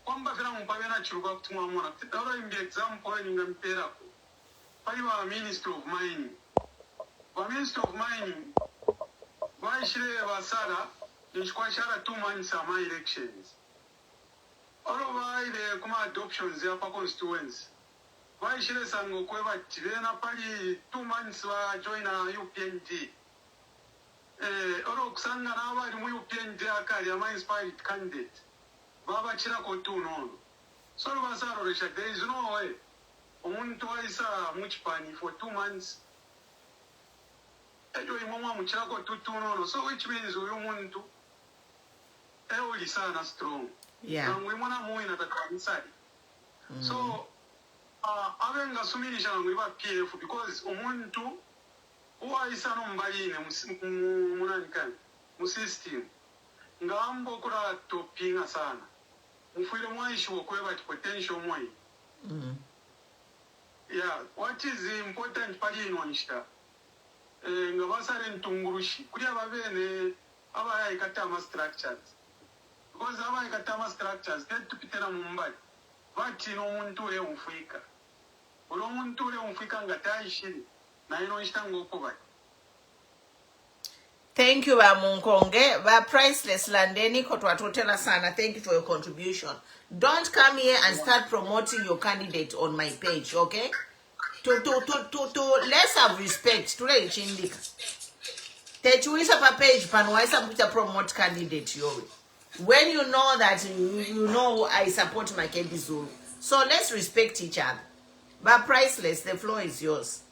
S3: kwamba vila mpavena churuka kutumwa mwana. Titara imbi example ni ngampera. Paiwa Minister of Mining. Wa Minister of Mining waishire wasara nishikwa shara 2 months ama elections. Olo waile kuma adoptions ya pa constituency. Waishire sango kweba tivena pali 2 months wa join UPND. Olo kusanga na abali mu UPND akali ama inspired candidate. Baba chira ko tunono. So basaro resha, there is no way. Umuntu waisa muchipani for 2 months. Ejo imomwa muchira ko tunono. So which means uyu muntu euli sana strong.
S1: Yeah.
S3: Na mwimona muina takanisari. So abenga suminisha ngwiba PF because umuntu uwaisa no mbaline munanikani mu system ngambo kura topinga sana mufile mwaishi wokweba potential mwai. Yeah, what is important pali inwanishita ngabasare ntungurushi kuri ababene abaya ikatama structures because abaya ikatama structures tetupitera mumbali bati no muntu ule umfika ulo muntu ule umfika ngatayishiri na inwanishita ngokubali.
S1: Thank you, Munkonge. Priceless Landeni Kotwatotela Sana. Thank you for your contribution. Don't come here and start promoting your candidate on my page, okay? Let's have respect. Today, Chindika. Techuisa pa page panwaisa mkuta promote candidate yowe. When you know that you know I support Makebi Zulu. So let's respect each other. But Priceless, the floor is yours.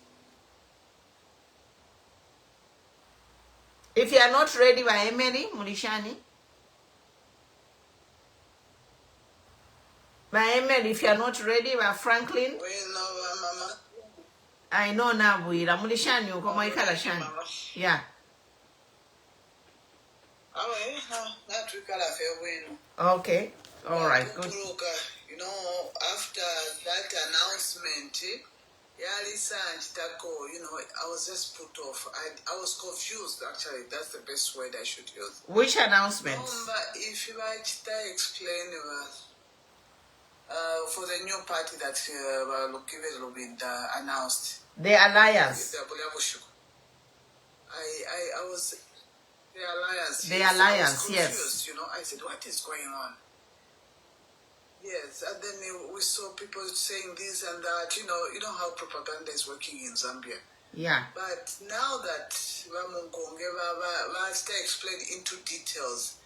S1: If you are not ready by Emery, Mulishani. By Emery, if you are not ready by Franklin. I know now, Buira. Mulishani, Ukomoikala Shani. Yeah. Okay. All right. Good.
S4: You know, after that announcement, I was just put off. I was confused, actually. That's the best word I should use.
S1: Which announcement?
S4: If you might explain for the new party that Makebi Lubinda announced.
S1: The Alliance.
S4: I was... The Alliance.
S1: The Alliance,
S4: I was confused, you know. I said, what is going on? Yes, and then we saw people saying this and that. You know how propaganda is working in Zambia.
S1: Yeah.
S4: But now that Munkonge explained into details,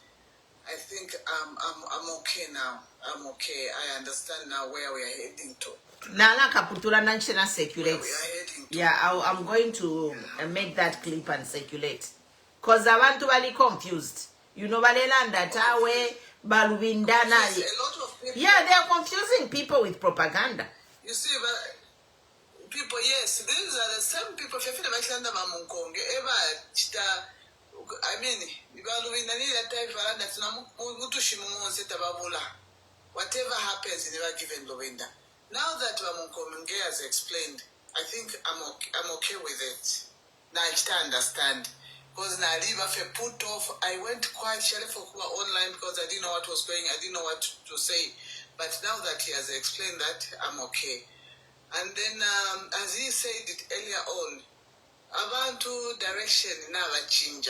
S4: I think I'm okay now. I'm okay. I understand now where we are heading to.
S1: Nala Kaputula Nanchena circulate. Yeah, I'm going to make that clip and circulate. Because I want to be confused. You know, Balelanda Tawe. Lubinda,
S4: a lot of people.
S1: Yeah, they are confusing people with propaganda.
S4: You see, but people, yes, these are the same people. I mean, whatever happens, they never given Lubinda. Now that Munkonge has explained, I think I'm okay with it. Now I understand. Because now I put off, I went quite shelly for online because I didn't know what was going, I didn't know what to say. But now that he has explained that, I'm okay. And then, as he said it earlier on, abantu direction never change.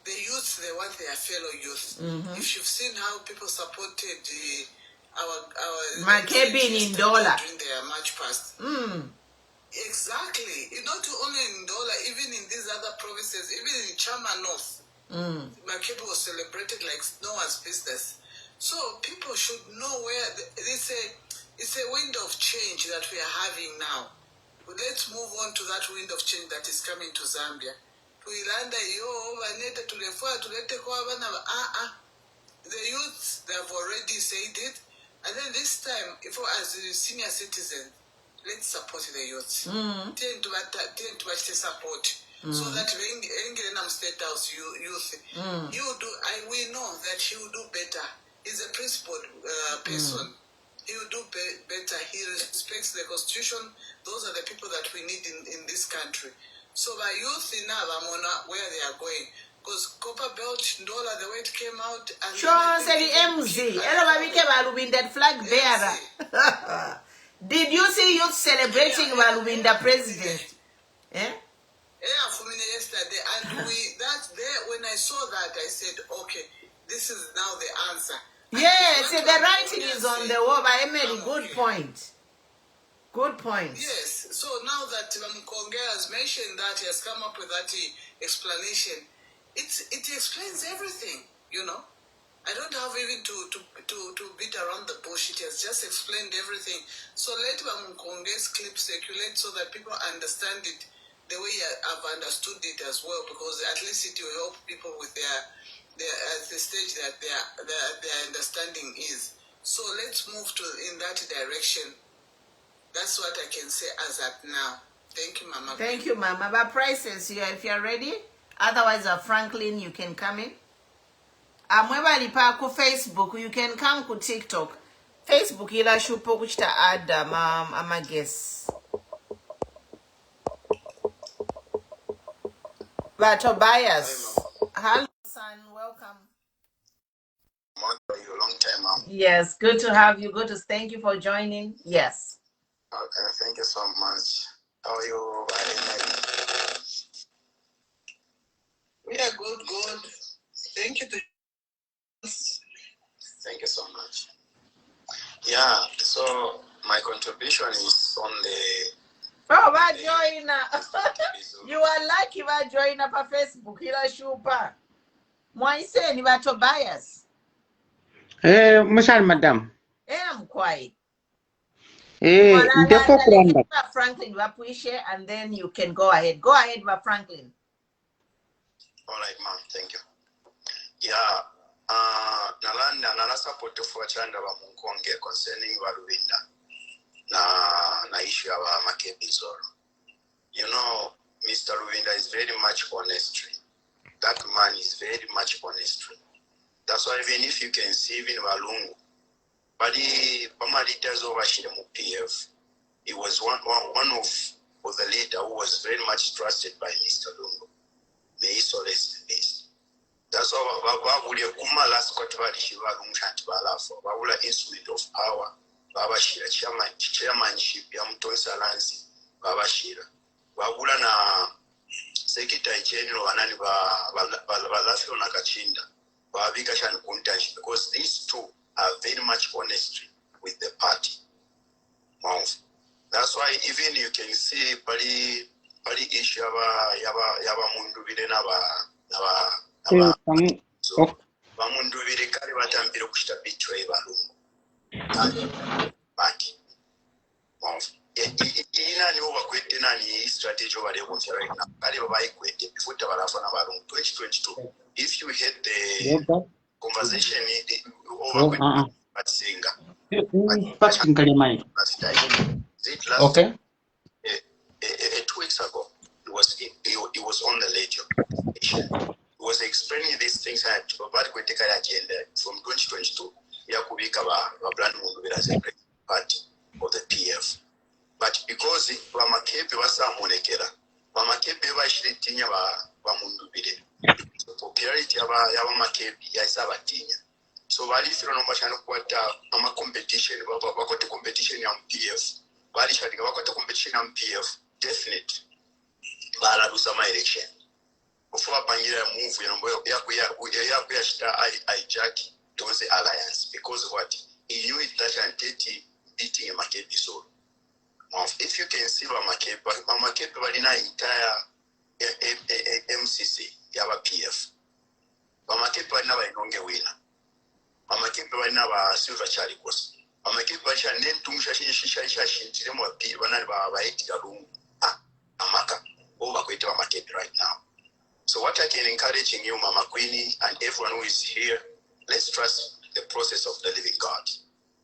S4: the youth, they want their fellow youth. If you've seen how people supported our
S1: Makebi in dollar
S4: during their march past. Exactly. Not only in Dollar, even in these other provinces, even in Chama North, Makebi was celebrated like no one's business. So people should know where it's a wind of change that we are having now. But let's move on to that wind of change that is coming to Zambia. The youth, they have already said it. And then this time, as a senior citizen, let's support the youth. Tend to support. So that when in State House youth, we know that he will do better. He's a principled person. He will do better. He respects the constitution. Those are the people that we need in this country. So by youth in Avamona, where they are going. Because Copper Belt, Ndola, the way it came out. And
S1: sure, say the MZ. Lubinda flag bearer. Did you see youth celebrating Lubinda president?
S4: Yeah, for me yesterday. And when I saw that, I said, okay, this is now the answer.
S1: Yes, the writing is on the wall by Emily. Good point. Good point.
S4: Yes. So now that Mkonge has mentioned that, he has come up with that explanation, it explains everything, you know. I don't have even to beat around the bush. It has just explained everything. So let Mkonge's clip circulate so that people understand it the way I've understood it as well, because at least it will help people with their at the stage that their understanding is. So let's move in that direction. That's what I can say as at now. Thank you, Mama.
S1: Thank you, Mama. But prices here, if you're ready. Otherwise, Franklin, you can come in. Mwebali pa ku Facebook, you can come to TikTok. Facebook ila shupo kuchita add ama guess. But Tobias, hello son, welcome.
S5: You a long time, Mom.
S1: Yes, good to have you. Good to thank you for joining. Yes.
S5: Okay, thank you so much. How are you?
S4: We are good. Thank you.
S5: Thank you so much. Yeah, so my contribution is on the...
S1: Oh, but join. You are lucky about join up on Facebook. Ila shupa. Moise ni ba Tobias.
S6: Madam.
S1: I'm quiet.
S6: Ndeko kuranda.
S1: Franklin, and then you can go ahead. Go ahead, Franklin.
S5: All right, ma'am. Thank you. Yeah. Nala support for Chanda wa Munkonge concerning Lubinda. Na issue of Makebi Zulu. You know, Mr. Lubinda is very much honest. That man is very much honest. That's why even if you can see even Walungu, but the leaders over Shiremu PF, he was one of the leader who was very much trusted by Mr. Lungu. May he so rest in peace. That's why we have last quarter instrument of power, Baba Shira, chairmanship, Yamton Salansi, Baba Shira. Wabula na Secretary General Anani Balafio Nakachinda, Babika Shan Kuntash, because these two are very much honest with the party. That's why even you can see Pali issue yaba mundu bile so bamundu bile kali batambira kushita betray balungu baki ina ni obakwete nani strategy over there right now kali bayikwete before tabalafa na balungu 2022. If you had the conversation over at Singa
S6: Okay.
S5: 2 weeks ago, he was on the radio. He was explaining these things and we take an agenda from 2022. Yakubika brand as a party of the PF. But because Makebi was Monekera, Makebi was Shitinya Bamundu Bide. The popularity of Makebi is Abatinya. So while if you know much what competition, what competition on PF, while what competition on PF, definite. Bala do some election. before pangira move hijack towards the alliance because what he knew it that Anteti beating a Makebi Zulu. If you can see Makebi Valina entire MCC yaba PF. Makebi Valina inonge winner. Makebi Valina silver charicos. Makebi Valina name tumusha shintiremo pi banali ba eti room amaka over kwete Makebi right now. So what I can encourage you, Mama Queenie, and everyone who is here, let's trust the process of the living God.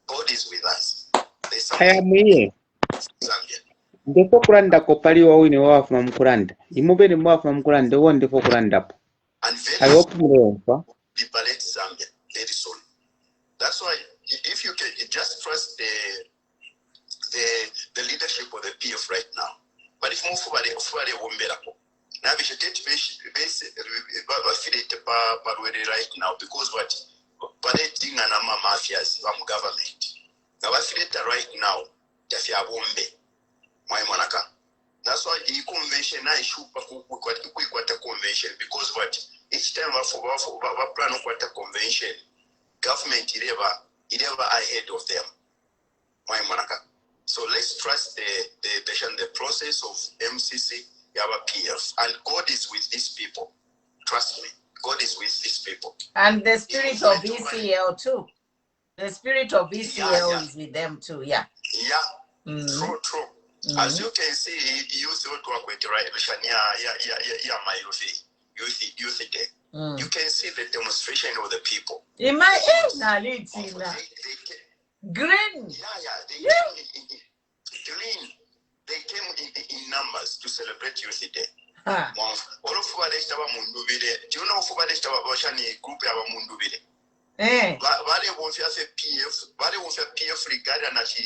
S5: God is with us. There's something Zambia.
S6: Ndefo kuranda ko pali wa wini wa from kuranda. Imubeni mwa from kuranda wo ndefo kuranda po.
S5: And
S6: I hope mreompa.
S5: Liberate Zambia very soon. That's why if you can just trust the leadership of the PF right now. But if more for the womberapo. Now we should take base right now because what parading and mafias from government. Now I feel it right now that you are wombe. My monaka. That's why the convention I shoot a convention because what each time I for plan of what a convention government never ahead of them. My monaka. So let's trust the process of MCC. Our PF, and God is with these people. Trust me, God is with these people.
S1: And the spirit of ECL too. The spirit of ECL is with them too. Yeah.
S5: Yeah. True. As you can see, you thought to work with right, youth day. You can see the demonstration of the people.
S1: In my green.
S5: Green. They came in numbers to celebrate Youth Day. All of Fubadesta Mundubide. Do you know Fubadesta Bashani group of Mundubide? Vale won't have PF, Vale won't have PF regarding Nachi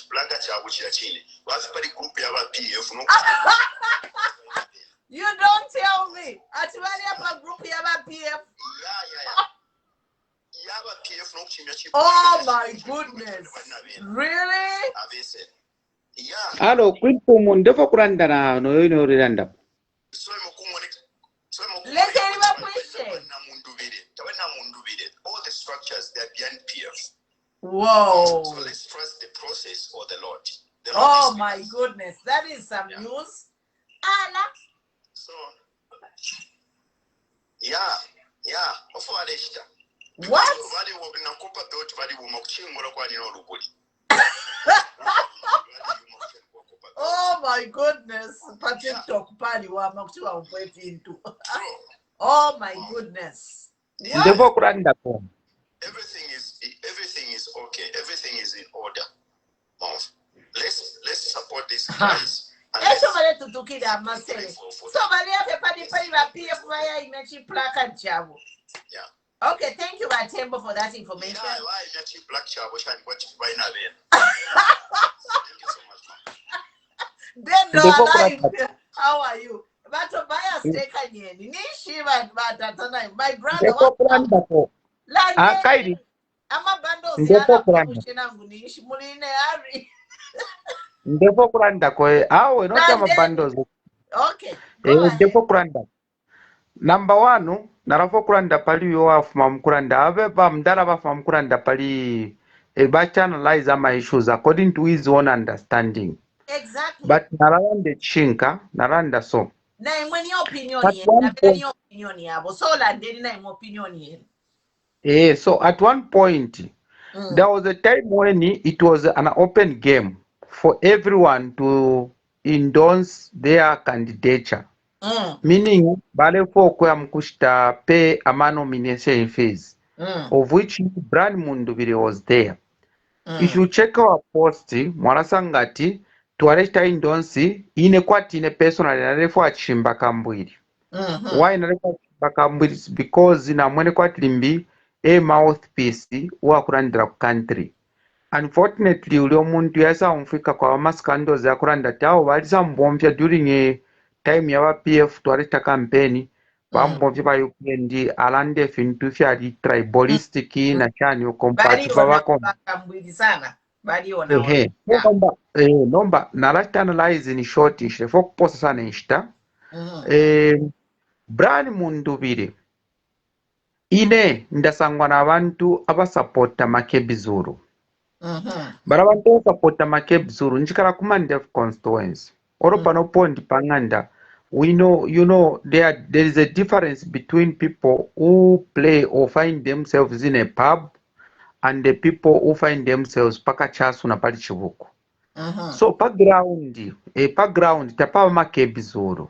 S5: Blanca which are Chile. Was very group of PF.
S1: You don't tell me. At a group of PF. Oh my goodness. Really?
S6: Yeah. Hello, quit for ndefo kuranda na no yino riranda.
S1: Let's have a question.
S5: All the structures that are behind PF.
S1: Whoa.
S5: So let's trust the process of the Lord.
S1: Oh my goodness, that is some news. Anna.
S5: So
S1: What? Oh my goodness. Oh my goodness.
S5: Everything is okay. Everything is in order. Let's support these guys.
S1: Somebody to do it, I must say. Somebody have a party for PF via image plaque.
S5: Yeah.
S1: Okay, thank you, Batembo, for that information.
S5: Yeah, why black chavo and what you buy now then?
S1: Then no, how are you? But to buy a steak again. My brother. I'm a bundle.
S6: Ndefo kuranda kwe awe no chama bundles.
S1: Okay. Ndefo
S6: kuranda. Number 1, narafo kuranda pali yo afuma mkuranda ave pa mdala bafuma mkuranda pali eba channelize ama issues according to his own understanding.
S1: Exactly.
S6: But naranda chinka, naranda so.
S1: Na imweni opinion
S6: so at one point, there was a time when it was an open game for everyone to endorse their candidature. Meaning, Bale Fokwe Mkushta pay a nomination phase, of which Brand Mundubire was there. If you check our post, Mwarasangati, Tuaresta Indonsi, inequality in a personal and for Chimba Kambwiri. Why in Bakambwiri? Because in a Monequatlimbi, a mouthpiece, work around the country. Unfortunately, Uliomuntu yasa umfika kwa maskando za kuranda tao walisa mbomfya during a time ya PF tuareta campaign bambomfya ba UPND alande fintu fya di tribalistic na chani compatible wako nomba na last analyze in short ishe fok posa sana inshta Brian Mundubire ine ndasangwa n'abantu abasapota Makebi Zulu. But abantu abasapota Makebi Zulu nchikala kumandef constituency. Oro pano pondi panganda. We know, there is a difference between people who play or find themselves in a pub and the people who find themselves pakachasu na pali chivuku. So background tapava Makebi Zulu.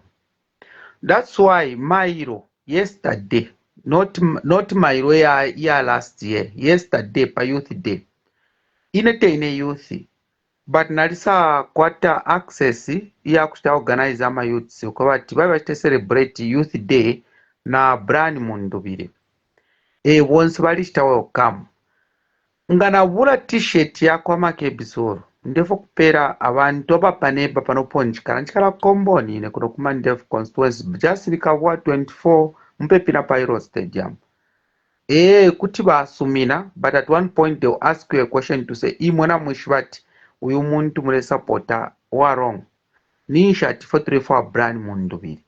S6: That's why Mairo yesterday, not Mairo ya last year, yesterday pa youth day. Ine youth. But nalisa kwata access ya kusta organize ama youths ukabati baba celebrate youth day na Brian Mundubire. Once balista welcome. Nganavula t-shirt yako Makebi Zulu. Ndefo kupera abantu abapaneba panoponchikala nchikala komboni ine kuno kumandef constituency just likavwa 24 mpepina Pairo Stadium. Kuti basumina, but at one point they'll ask you a question to say imwana mwishibati uyu muntu mule supporter wa wrong. Nisha tifotire for Brian Mundubire.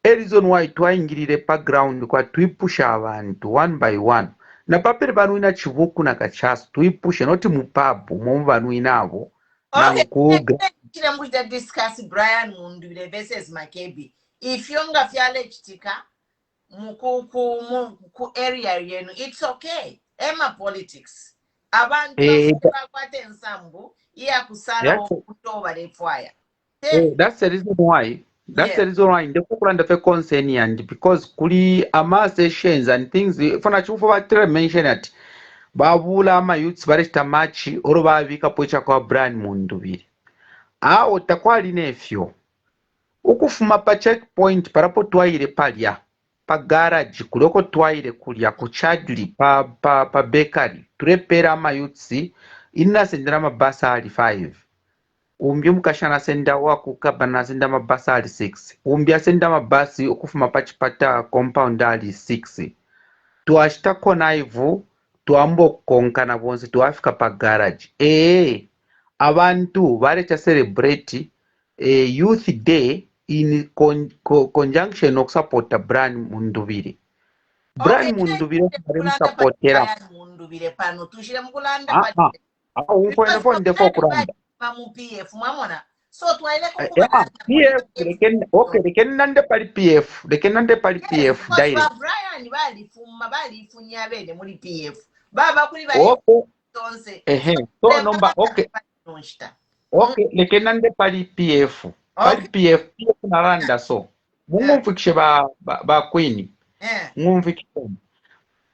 S6: A reason why twaingirire background kwa tuipusha abantu one by one. Na papere banu ina chivuku na kachasu tuipushe noti mupabu mu banu inabo.
S1: Okay, let's discuss Brian Mundubire versus Makebi. If younger fiale chitika muku area yenu, it's okay. Ema politics. Abantu bakwate ensambu iya kusala okutoba lefwaya.
S6: That's the reason why. That's the reason why the people under concern and because kuli ama sessions and things for na chufu ba mention that babula ama youths barista machi oro bavika pocha kwa Brian Mundubire. Otakwali nefyo. Ukufuma pa checkpoint parapo twaire palya. Pa garage kuloko twaire kulya ku Chadli pa bakery. Turepera ama youths inna sendera mabasa ali 5. Umbi mukashana senda waku kabana senda mabasa ali 6. Umbi asenda mabasi okufuma pachipata compound ali 6. Tuashita kona ivu tuambo konkana bonse tuafika pa garage. Abantu balecha celebrate youth day in conjunction of support Brian Mundubire. Brian Mundubire bari supportera.
S1: Mundubire pano tushire mukulanda
S6: umfone fone defo kuranda.
S1: Mamu PF mwamona. So twaile
S6: PF leken nande pali PF. Leken nande pali PF direct.
S1: Brian bali funya bene muri PF. Baba kuri bali tonse.
S6: So number leken nande pali PF. Pali PF naranda so. Mumfikishe ba queen. Mumfikishe.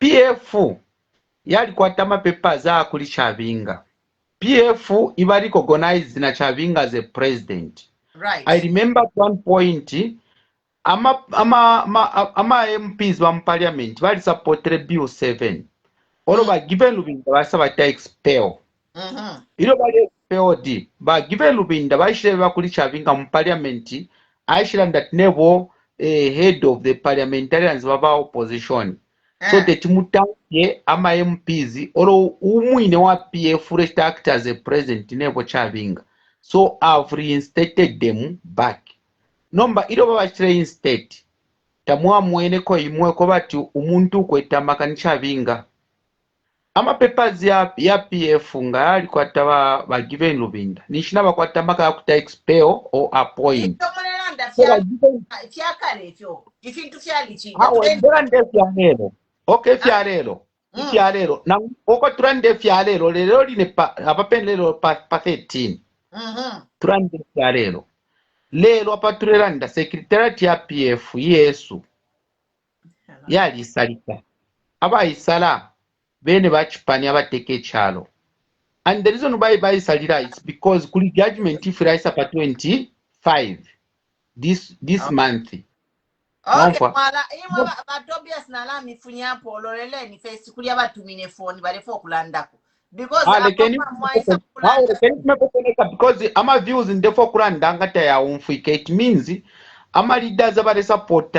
S6: PF yali kwatama paper za kuli Chavinga. PF iba recognized na Chavinga as a president.
S1: Right.
S6: I remember at one point ama MPs wa parliament wali supported bill 7. Olo ba given Lubinda basa bata expel. Ilo bali expelled ba given Lubinda bashire bakuli Chavinga mu parliament aishira that never head of the parliamentarians baba opposition. So that mutange ama MPs olo umuine wa PF rest act as a president nebo Chavinga. So I've reinstated them back. Nomba ilo baba reinstate. Tamwa mwene ko imwe ko bati umuntu kwetama Chavinga. Ama papers ya PF nga ali kwata ba given Lubinda. Nishina bakwatama ka kuta expel or appoint. Okay, fiarelo. Fiarelo. Na oko turande fiarelo lero line apapenlelo pa 13. Turande fiarelo. Lelo apaturelanda secretariat ya PF Yesu. Yali salika. Aba isala bene bachipani abateke chalo. And the reason why salira is because kuli judgment if raisa pa 25 this month.
S1: Okay, mala ima Tobias nala mifunya polo lele ni face kuli abatumine phone bale fo kulandako because
S6: because ama views in defo kulanda ngata ya umfike. It means ama leaders abale support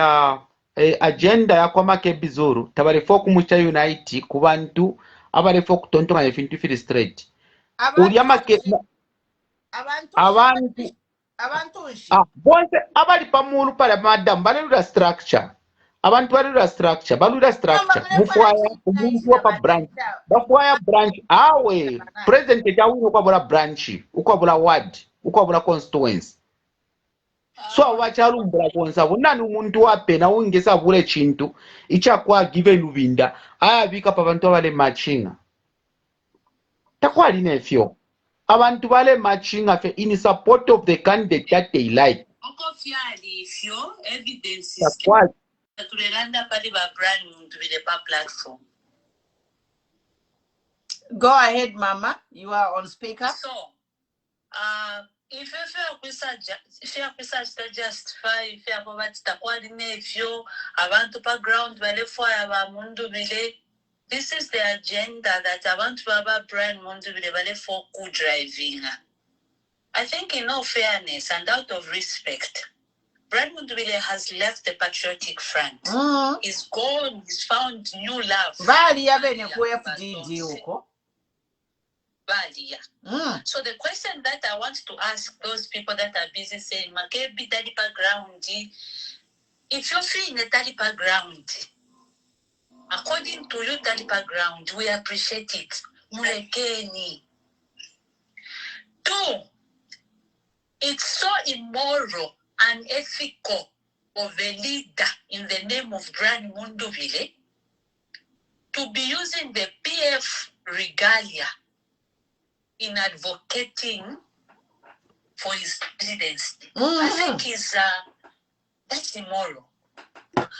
S6: agenda ya kwa Makebi Zulu tabale fo kumucha unite kubantu abale fo kutontonga efintu feel straight uli abantu bonse abali pamulu pala madam balelula structure abantu balula structure mufwaya omuntu wapa branch bafwaya branch awe president kyawina okwabula branch okwabula ward okwabula constituency so abo bakyalumbula bonsa bonna n'omuntu wape nawe ngesa abula ekintu ikyakwa give Lubinda ayabika pa abantu abale machinga takwalina efyo abantu bale machinga fe in support of the candidate that they like
S7: evidence
S6: takwali
S7: platform.
S1: Go ahead, Mama. You are on speaker.
S7: So, if you justify if you have about the coordinate abantu background this is the agenda that abantu baba brand mundu bile for good driving. I think in all fairness and out of respect, Brad Mundubile has left the patriotic front. He's gone. He's found new love. So the question that I want to ask those people that are busy saying, Makebi daddy background, if you're feeling a daddy background, according to your daddy background, we appreciate it. Mulekeni. Two, it's so immoral, unethical of a leader in the name of Brand Munduvile to be using the PF regalia in advocating for his presidency. I think that's immoral.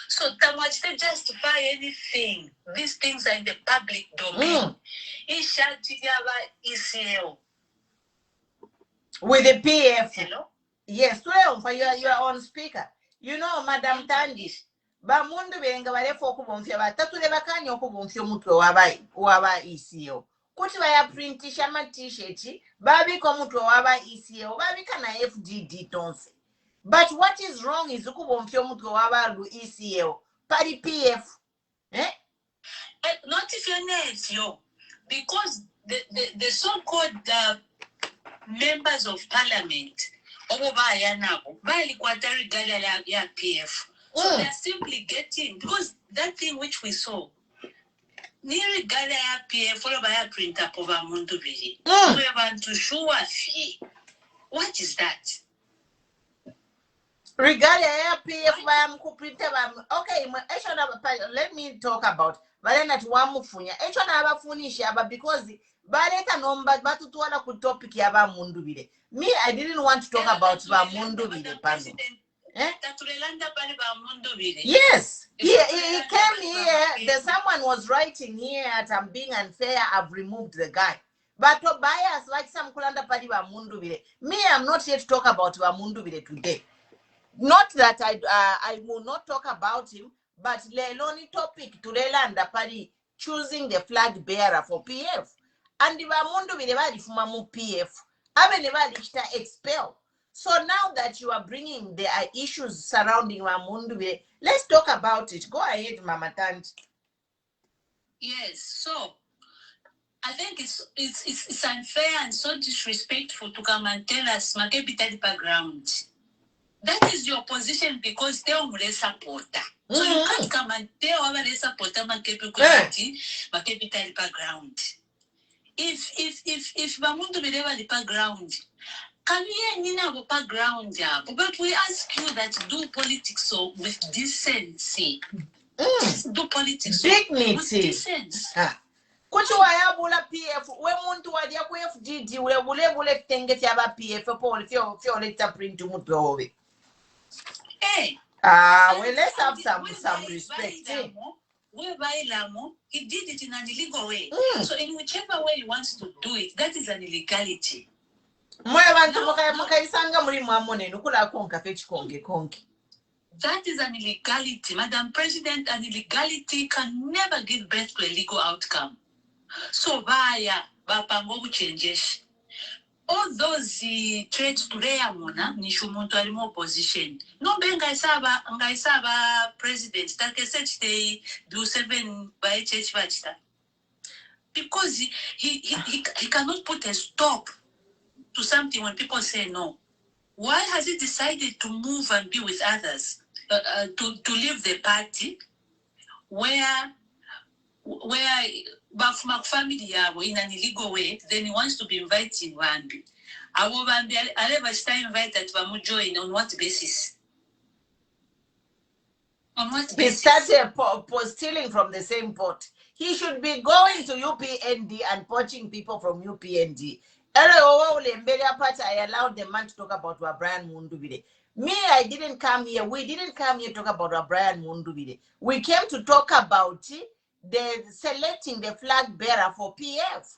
S7: So much they justify anything. These things are in the public domain.
S1: With the PF.
S7: Hello?
S1: Yes, you are on speaker. You know, Madam Tandish, Bamundu benga balefo okubonfya batatu bakanya okubonfya omutwe waba ECO. Kuti baya printisha ma t-shirt babika omutwe waba ECO babika na FDD tonse. But what is wrong is okubonfya omutwe waba ECO pali PF.
S7: Not if your names, because the so-called members of parliament PF. So they're simply getting, because that thing which we saw, nearly Galia PF followed by a print up over Mondubili. We want to show a fee. What is that?
S1: Regalia PF okay, let me talk about Valena to Wamufunya. Because Baleta number batutwala ku topic ya ba Mundubile. Me, I didn't want to talk about ba Mundubile. Yes. He came here. Someone was writing here that I'm being unfair. I've removed the guy. But to bias like some kulanda pali ba Mundubile. Me, I'm not here to talk about ba Mundubile today. Not that I will not talk about him, but leloni topic to lelanda pali choosing the flag bearer for PF. And the Bamundu with the PF, I mean, expel. So now that you are bringing the issues surrounding Bamundu, let's talk about it. Go ahead, Mama Tant.
S7: Yes, so I think it's unfair and so disrespectful to come and tell us Makebi daddy background. That is your position because they are a supporter. So you can't come and tell our supporter Makebi daddy background. If Bamundu Bideva the background, can we have a background? But we ask you that do politics so with decency. Do politics
S1: dignity.
S7: With decency.
S1: Kuchi wayabula PF, we muntu wadia ku FDD, ule tenge tiaba PF, fio leta print mutu owe.
S7: Hey.
S1: Well, let's have some respect.
S7: He did it in an illegal way. So in whichever way he wants to do it, that is an illegality. That is an illegality. Madam President, an illegality can never give birth to a legal outcome. So via Bapango changes. All those traits today amona nishumuntu alimo opposition. No benga isaba president that can set the do 7 by church bachta. Because he cannot put a stop to something when people say no. Why has he decided to move and be with others? to leave the party where bafuma family yabo in an illegal way, then he wants to be inviting Bambi. Abo Bambi never stay invited to join on what basis? On what basis?
S1: He started stealing from the same pot. He should be going to UPND and poaching people from UPND. I allowed the man to talk about Brian Mundubile. Me, I didn't come here. We didn't come here to talk about Brian Mundubile. We came to talk about the selecting the flag bearer for PF.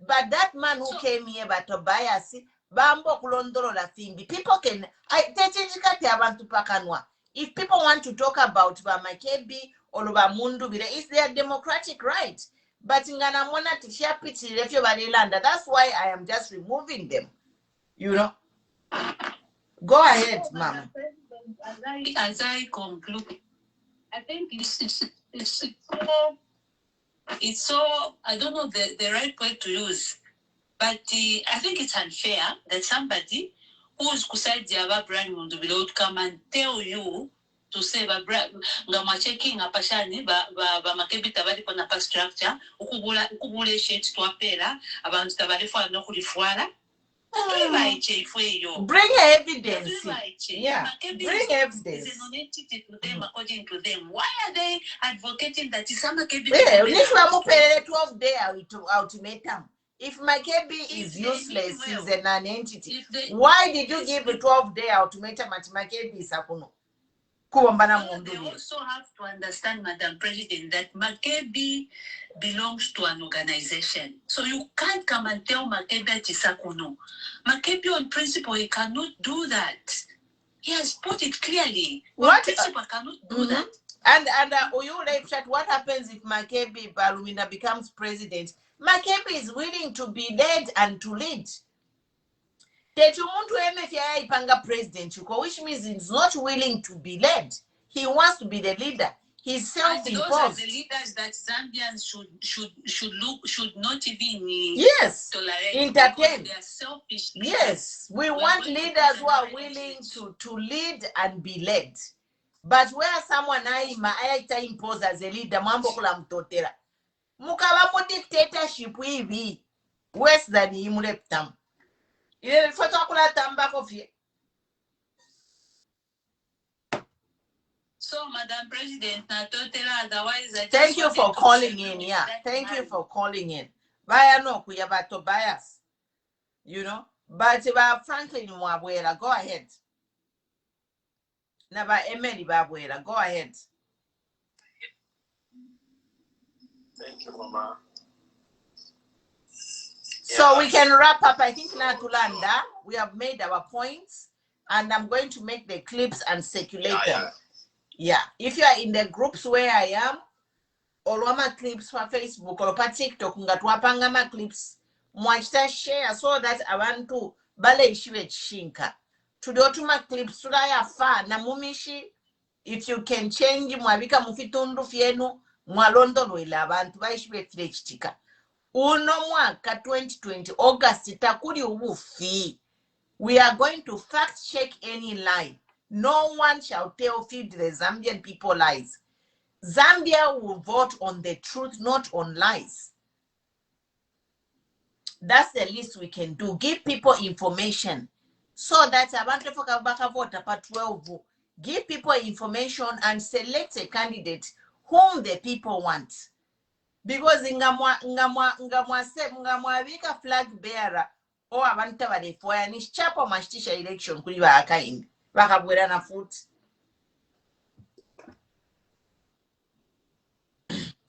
S1: But that man who came here, but Tobias, Bambo Kulondoro la Fimbi, people can. If people want to talk about Makebi or Mundubile, it's their democratic right. But in Ganamona to share pity land, that's why I am just removing them. You know. Go ahead, Mama.
S7: As I conclude, I think it's so I don't know the right word to use, but I think it's unfair that somebody who's beside the Brian Mundubile would come and tell you to say checking apashani Makebi tabali kona pa structure ukubule shit to apela abantu tabali for no kulifwala.
S1: Bring evidence. Yeah, bring evidence.
S7: Is an entity to them according to them. Why are they advocating that it's Makebi?
S1: 12-day ultimatum. If Makebi is useless, he's a non-entity. Why did you give a 12-day ultimatum at Makebi is Sakuno?
S7: They also have to understand, Madam President, that Makebi belongs to an organization. So you can't come and tell Makebi that it's Sakuno. Makebi on principle, he cannot do that. He has put it clearly. On principle, cannot do that.
S1: And what happens if Makebi Lubinda becomes president? Makebi is willing to be led and to lead. President, which means he's not willing to be led. He wants to be the leader. He's self-imposed.
S7: Those are the leaders that Zambians should not even tolerate.
S1: Entertain.
S7: They are selfish.
S1: Yes, we want leaders who are willing to lead and be led. But where someone aita impose as a leader, mambo kula mtotera. Mukaba mu dictatorship hivi. Worse than imuleptam.
S7: So, Madam President, otherwise,
S1: thank you for calling in. Yeah, thank you for calling in. Vaya no kuyabato bias, you know. But Franklin Mwabwera, go ahead. Naba Emily Babwera, go ahead.
S5: Thank you, Mama.
S1: So we can wrap up. I think Natulanda, we have made our points, and I'm going to make the clips and circulate them. Yeah. If you are in the groups where I am, or my clips for Facebook or for TikTok, ngatwapanga clips, mwachita share so that abantu bale ishiwe chinka. Tudotuma clips tulaya fa na mumishi. If you can change mwabika mufitundu fienu mwalondo lwela abantu baishiwe chitika. Uno mwaka 2020 August takuri ubufi. We are going to fact check any lie. No one shall feed the Zambian people lies. Zambia will vote on the truth, not on lies. That's the least we can do. Give people information so that abantu fokabaka vote part 12. Give people information and select a candidate whom the people want. Because ngamwabika flag bearer or abantu balefoya ni chapo mashitisha election kuli bakaindi bakabwera na foot.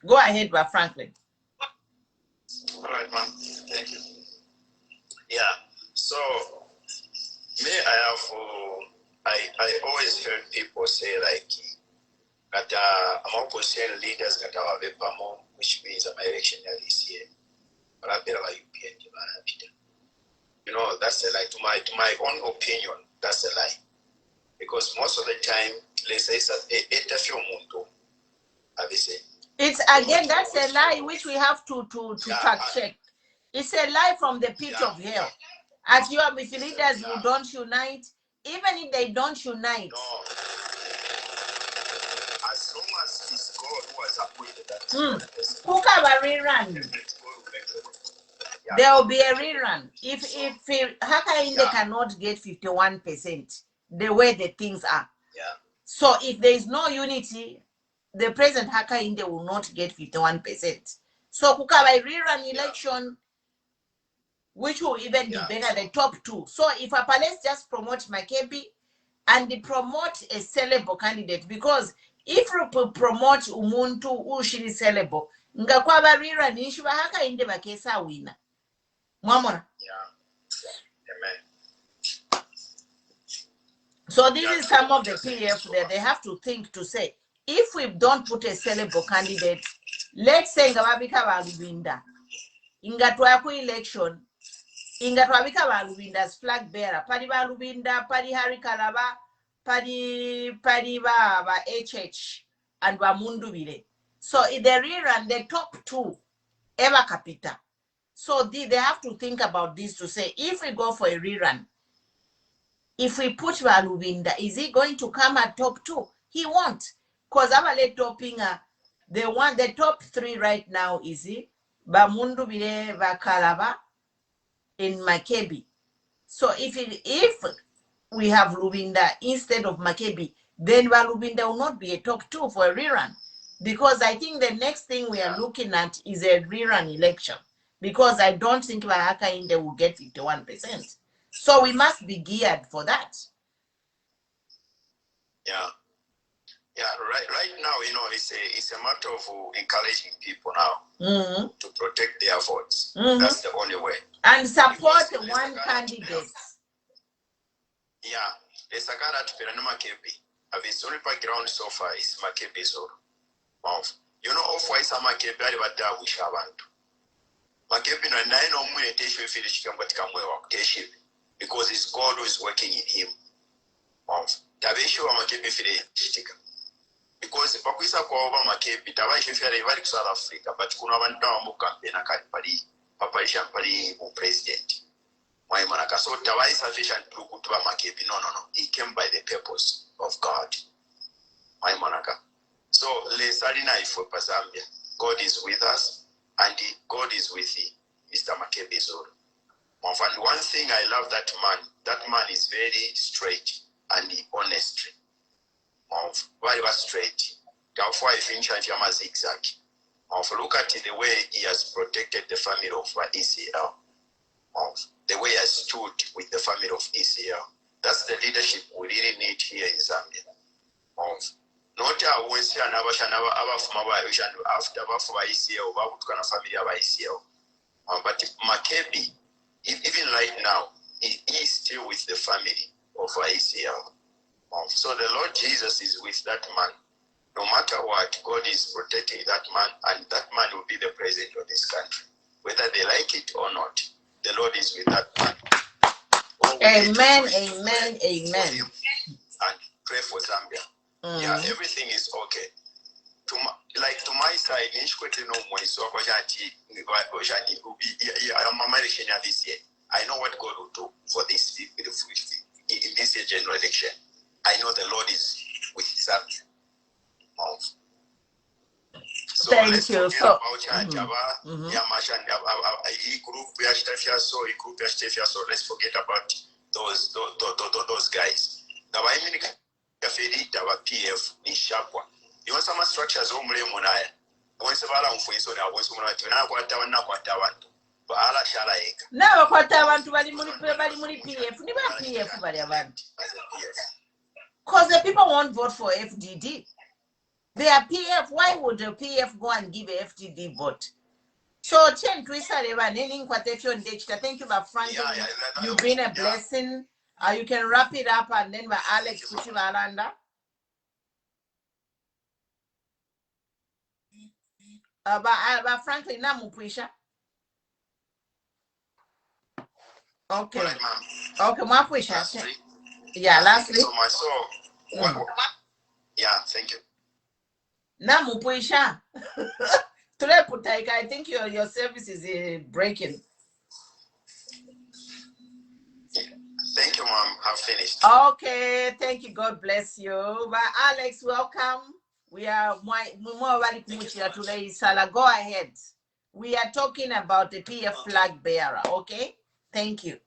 S1: Go ahead, Franklin.
S5: All right, ma'am. Thank you. Yeah. So me, I always heard people say like that I'm opposition leaders that are more, which means my election this year. But I better like you know, that's a lie. To my own opinion, that's a lie. Because most of the time, let's say it's
S1: again, that's a lie which we have to fact check. It's a lie from the pit of hell. As you are with leaders who don't unite, even if they don't unite. Cook have a rerun. There will be a rerun. If Hakainde cannot get 51%, the way the things are.
S5: Yeah.
S1: So if there is no unity, the present Hakainde will not get 51%. So Kukaba rerun election, which will even be better than top two. So if let's just promote Makebi and promote a sellable candidate, because if we promote umuntu ushiri sellable, ngakwaba rerun ishuba Hakainde bakesa winner. Mwamona.
S5: Amen.
S1: So this is some of the PF that they have to think to say, if we don't put a sellable candidate, let's say ngababika ba Lubinda, ingatwaku election, ingatwabika ba Lubinda's flag bearer, padi ba Lubinda, padi Hari Kalaba, padi ba HH, and ba Mundubile. So in the rerun, the top two, Eva Capita. So they have to think about this to say, if we go for a rerun, if we put Lubinda, is he going to come at top two? He won't. Because Abale topping the top three right now is Bamundu Bile Vakalaba in Makebi. So if we have Lubinda instead of Makebi, then Lubinda will not be a top two for a rerun. Because I think the next thing we are looking at is a rerun election. Because I don't think Hakainde will get 51%. So we must be geared for that.
S5: Yeah. Yeah, right now, it's a matter of encouraging people now to protect their votes. That's the only way.
S1: And support one candidate.
S5: Yeah, there's a guy that Makebi. His only background so far is Makebi Zulu. Of why some Makebi are we shall want. Makebi no 9 or more attention finish because it's God who is working in him. Because Pakwisa Kova Makebi, Tabashi Ferry, South Africa, but Kunavan Mukampe Paparishan Pari president. My Manakaso Tawai sufficient to Kutuba Makebi. No. He came by the purpose of God. My Manaka. So Le Salina for Zambia. God is with us and God is with Mr. Makebi Zulu. And one thing I love that man is very straight and honest. Very straight. Therefore, I think I'm a zigzag. Look at the way he has protected the family of ECL. The way he has stood with the family of ECL. That's the leadership we really need here in Zambia. Not always after ECL, family of ECL. But Makebi, even right now, he is still with the family of ECL. So the Lord Jesus is with that man. No matter what, God is protecting that man, and that man will be the president of this country. Whether they like it or not, the Lord is with that man.
S1: Amen, amen, amen.
S5: And pray for Zambia. Yeah, everything is okay. To my side, I know what God will do for this in this general election. I know the Lord is with Zambia. So
S1: thank you. So
S5: let's forget about those guys. Now I mean our PF in Shapwa. You want some structures home Lemonaya. Once about so now once
S1: now because the people won't vote for FDD. They are PF. Why would the PF go and give a FDD vote? So, thank you, my friend. You've been a blessing. You can wrap it up and then by Alex Kuchivalanda. But frankly, Namupwisha. Okay. Okay, Mapwisha. Yeah, lastly.
S5: So my soul. Yeah, thank you.
S1: Namupwisha. I think your service is breaking.
S5: Thank you, Mom. I've finished.
S1: Okay, thank you. God bless you. But Alex, welcome. We are Sala. Go ahead. We are talking about the PF flag bearer, okay? Thank you.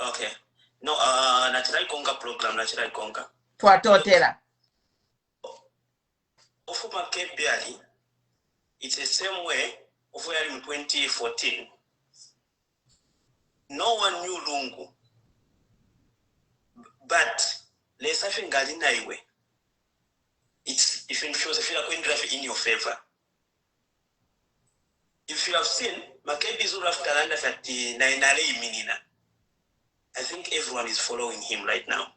S8: Okay. No, natural conga program, natural conga.
S1: Twatotera.
S8: Of Makebi, it's the same way of where in 2014. No one knew Lungu. But there's something Galina. It's if it shows a feel in your favor. If you have seen Makebi Zulu after under 39 minina, I think everyone is following him right now.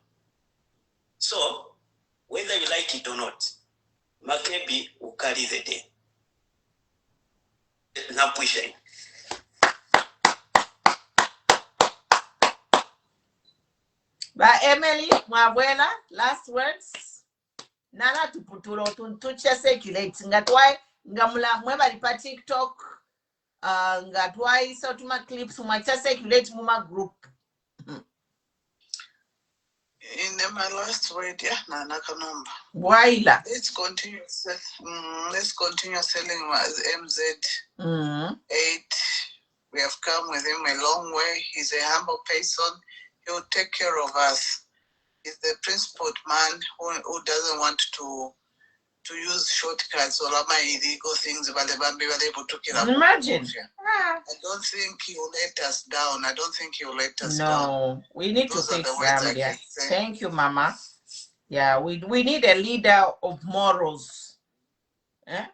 S8: So whether you like it or not, Makebi will carry the day. Now pushing.
S1: But Emily, Mwabuela, last words. Nana tuputulo tuntuche circulate. Ngatwai ngamula mweba lipa TikTok. Ngatwai so tuma clips umacha circulate muma group.
S4: In my last word, yeah, Nana Kanamba.
S1: Waila.
S4: Let's continue selling MZ8. We have come with him a long way. He's a humble person. He'll take care of us. He's the principled man who doesn't want to use shortcuts or illegal things.
S1: Imagine.
S4: I don't think he will let us down. I don't think he will let us down.
S1: No, we need to fix Zambia. Thank you, Mama. Yeah, we need a leader of morals. Eh?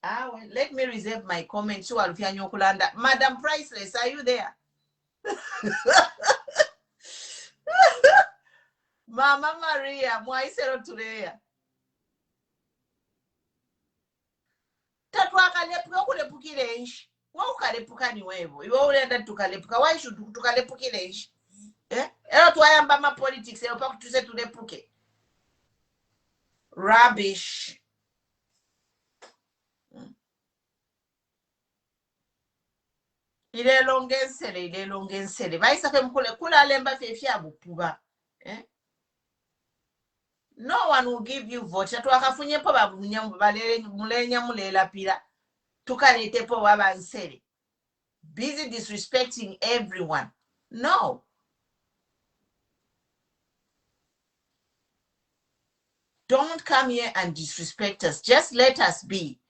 S1: Well, let me reserve my comment. Madam Priceless, are you there? Mama Maria, mwaisero tuleya. Tatwakalepuka kulepukile ishi. Wa ukalepuka ni wewe. Iwe ulienda tukalepuka. Why should tukalepukile ishi? Ero tuayamba ma politics. Ero paku tuse tulepuke. Rubbish. Ile longensele. Baisa ke mkule kula lemba fefia bupuba. No one will give you vote. Tuakafunye po mulenya mulela pila. Tukalete po wabansele. Busy disrespecting everyone. No. Don't come here and disrespect us. Just let us be.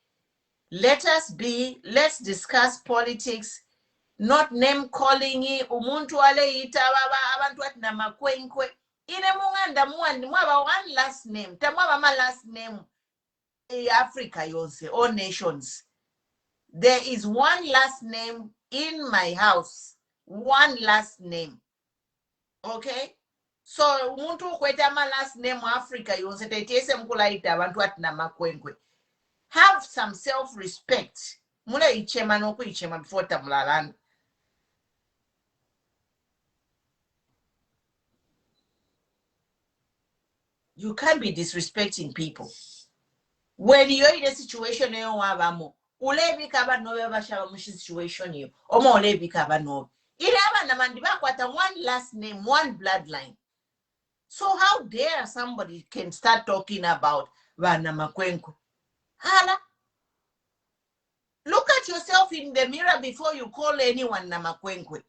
S1: Let us be. Let's discuss politics. Not name calling umuntu wale ita abantu atina makwenkwe. Ine munganda mwaba one last name. Tamwaba ma last name. Africa yonse, all nations. There is one last name in my house. One last name. Okay? So umuntu kweta ma last name Africa yonse tetese mkula ita abantu atina makwenkwe. Have some self-respect. Mula ichema noku ichema before tamulalana. You can't be disrespecting people. When you're in a situation, you have ulebi kaba nobe bashaba mushi situation you. Omo ulebi kaba nobe. Ilaba na mandiba kwata one last name, one bloodline. So how dare somebody can start talking about Wana Makwenkwe? Hala. Look at yourself in the mirror before you call anyone Namakwenkwe.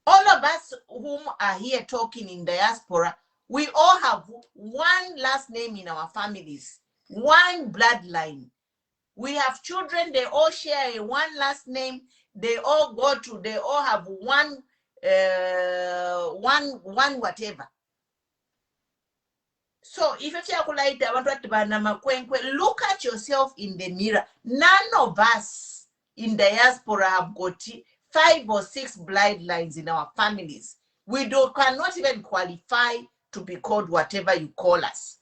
S1: All of us whom are here talking in diaspora, we all have one last name in our families, one bloodline. We have children, they all share one last name. They all have one whatever. So if you look at yourself in the mirror. None of us in diaspora have got 5 or 6 bloodlines in our families. We cannot even qualify to be called whatever you call us.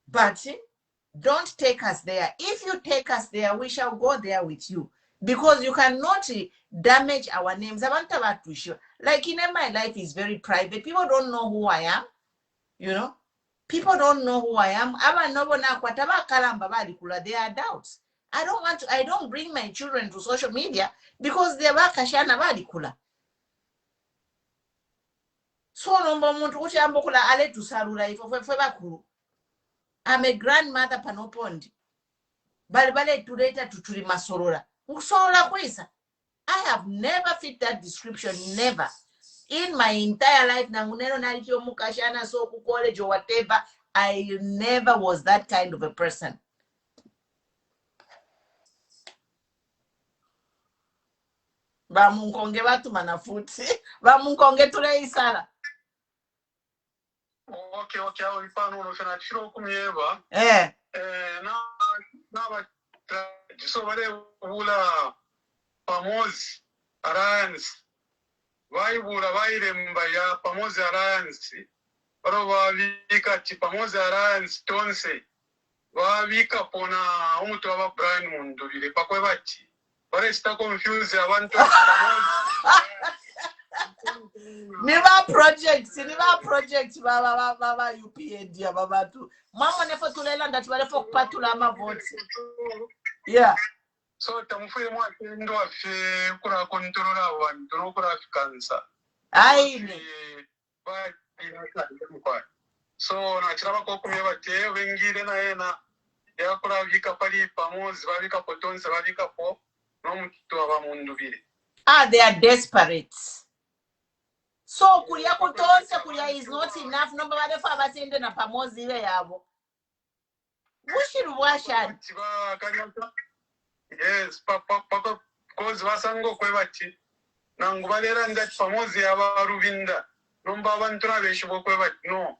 S1: But don't take us there. If you take us there, we shall go there with you. Because you cannot damage our names. Like in my life is very private. People don't know who I am. You know? People don't know who I am. They are doubts. I don't bring my children to social media because they are kashana badikula. So nomba muntu kuti ambokula ale tusalula ifo fwe bakulu. I'm a grandmother panopondi. Bale tuleta tutuli masorola. Usorola kwisa. I have never fit that description, never. In my entire life, nangunero nalicho mukashana so ku college or whatever, I never was that kind of a person. Bamunkonge batu manafuti. Bamunkonge tule isala.
S3: Okay, aho ipano unoshana chiro kumyeba. Na so wale ula Pamozi Alliance. Vaibura vairemba ya Pamozi Alliance. Varo vavika ti Pamozi Alliance tonse. Vavika pona umutu wava Brian Munduvile pakwe vati. Vare sita confuse abantu
S1: Niva projects baba UPND baba tu. Mama nefo tulela ndati vale fo kupatula ama votes. Yeah.
S3: So tamufuye mwatendo afe kura kontrola abantu no kura afikansa.
S1: Aine.
S3: So na chiraba ko kumye bate wengire na yena ya kura vika pali Pamozi vavika potonse vavika po no mutu aba Munduvile.
S1: They are desperate. So kulia kutonse kulia is not enough. Nomba vale fa batende na Pamozi ile yabo. Mushirubwasha.
S3: Yes, papa cause vasango kwebati. Nangu valera ndati Pamozi yaba Lubinda. Nomba abantu nabeshi bokwebati no.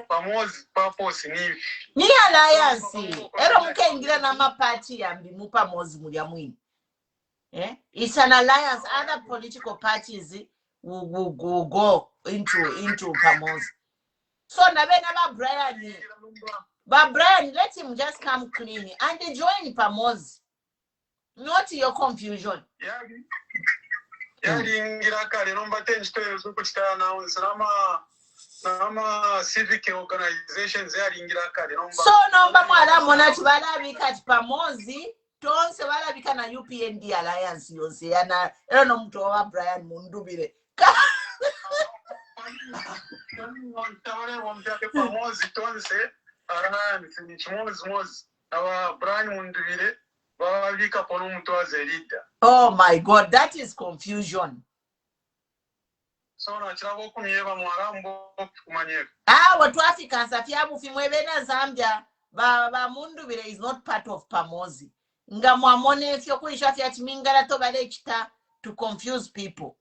S3: Pamozi purpose nivi.
S1: Ni alliance. Ero mukaingira na mapati yambi mu Pamozi mulya mwini. It's an alliance. Other political parties will go into Pamozi. So nabena Brian, let him just come clean and join Pamozi. Not your confusion.
S3: Ingira kale nomba tenjito zokutita announce nama civic organizations ingira kale nomba.
S1: So nomba mwala mona tibala bikati Pamozi tonse wala bikana UPND alliance yonse yana ero no mtu wa Brian Munduvile.
S3: Pamozi tonse alliance ni chimozi awa Brian Munduvile.
S1: Oh my God, that is confusion.
S3: So
S1: watu Africans afiabu fimwebena Zambia ba Munduvile is not part of Pamozi. Nga mwamone fyo kuisha fya timingala to bale chita to confuse people.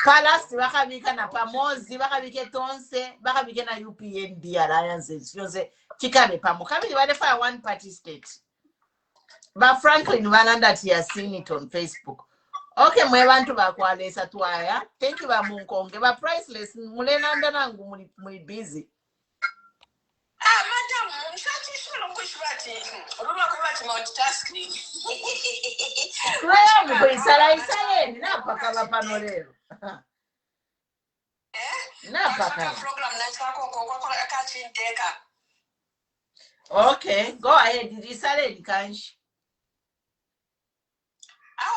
S1: Palasti bakabika na Pamozi, bakabike tonse, bakabike na UPND alliances. Fyose chikabe pamo. Kabili wale for a one party state. But Franklin Vananda he has seen it on Facebook. Okay, mwe bantu bakwalesa twaya. Thank you ba munkonge ba priceless mulenanda nangu muli busy.
S2: Madam, mshati sholo kushwati. Ruma kubati multitasking.
S1: Kwa mkuisala napaka bapano lero. Napaka.
S2: Program nachako kwa kati ndeka.
S1: Okay, go ahead. Isale kanshi.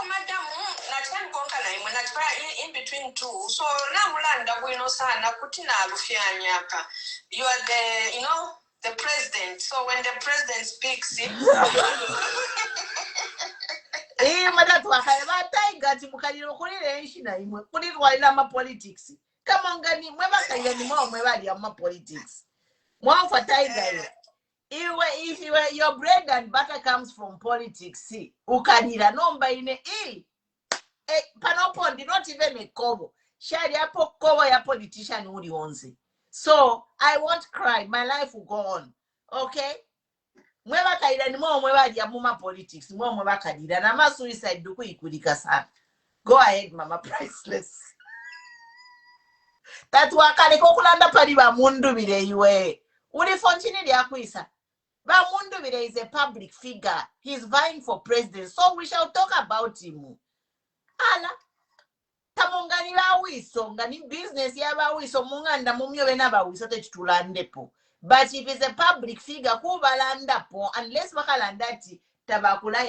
S2: Madam, nataka konka na imwe nataka in between two. So na mulanda kuino sana kutina alufyanyaka. You are the president. So when the president speaks,
S1: madatu wakale bataiga timukaliro kulire enshi na imwe kulirwa ila ma politics. Kama ngani mwe bakaira ni mwe bali ya ma politics. Mwa taiga if your bread and butter comes from politics, see, ukanira nomba ine panopondi not even a kobo. Shari yapo kobo ya politician uli onzi. So I won't cry. My life will go on. Okay? Mweba kaida ni mweba ya muma politics. Mweba kadida. Na ma suicide duku ikulika sana. Go ahead, mama. Priceless. Tatu wakale kukulanda pali ba Munduvile iwe. Uli fontini li akuisa. Ba Munduvile is a public figure. He's vying for president. So we shall talk about him. Ala. Tamongani ba wiso. Ngani business ya ba wiso. Munganda mumyo wena ba wiso te chitulande po. But if it's a public figure, kubalanda po. Unless wakalandati tabakula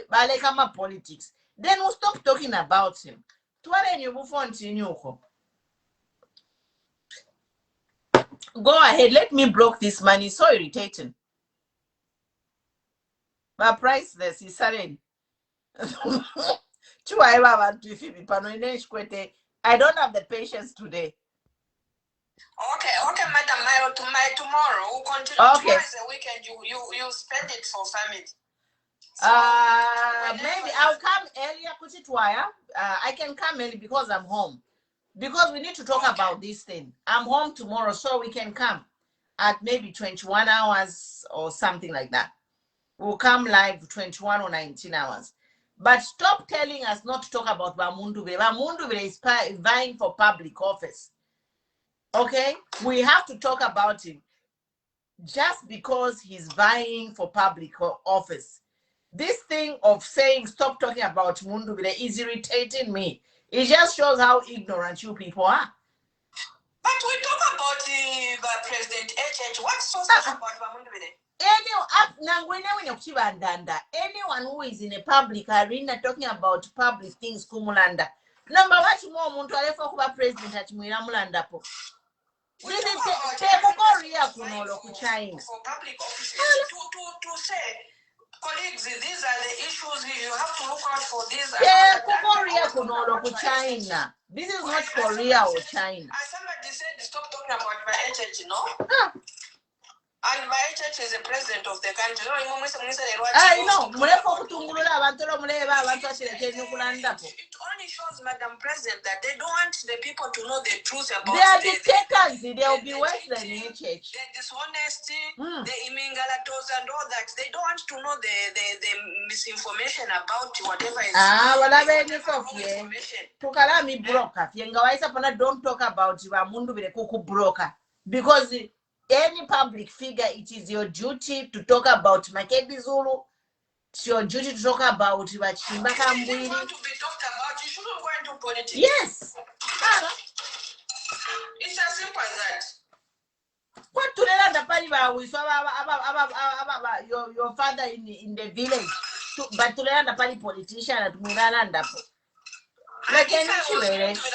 S1: bale kama politics. Then we'll stop talking about him. Tuwale nyubu fonti nyuko. Go ahead, let me block this man. It's so irritating. But priceless, he's selling. I don't have the patience today.
S2: Okay, Madam Milo, tomorrow we'll continue.
S1: Okay.
S2: Tomorrow is a weekend. You spend it for family. So
S1: maybe I'll come earlier, Kuchitwaya. I can come early because I'm home. Because we need to talk about this thing. I'm home tomorrow, so we can come at maybe 21 hours or something like that. We'll come live 21 or 19 hours. But stop telling us not to talk about Bamundubile. Bamundubile is vying for public office. Okay? We have to talk about him just because he's vying for public office. This thing of saying stop talking about Mundubile is irritating me. It just shows how ignorant you people are.
S2: But we talk about President HH. What's so special about Mundubile?
S1: Anyone who is in a public arena talking about public things, Kumulanda. Number one, more muntu alefa kuba president at Mulanda po. This is Korea kunolo ku China.
S2: For public offices to say, colleagues, these are the issues you have to look out for. These
S1: Korea kunolo ku China. This is not Korea or China.
S2: Somebody said stop talking about my HH, no? And my HH is the president of the country.
S1: I know.
S2: It only shows, Madam President, that they don't want the people to know the truth about
S1: they are dictators. They'll be worse than HH.
S2: The dishonesty, the imingalatos and all that. They don't want to know the misinformation about whatever is information.
S1: Don't talk about broker. Because any public figure, it is your duty to talk about Makebi Zulu. It's your duty to talk about
S2: If you want to be talked about, you shouldn't go into politics.
S1: Yes.
S2: It's as simple as that.
S1: What to your father in the village? But to learn the politician at Mulanda.
S2: Like if I was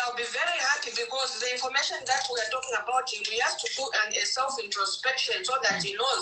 S2: I'll be very happy because the information that we are talking about, we have to do a self-introspection so that he knows.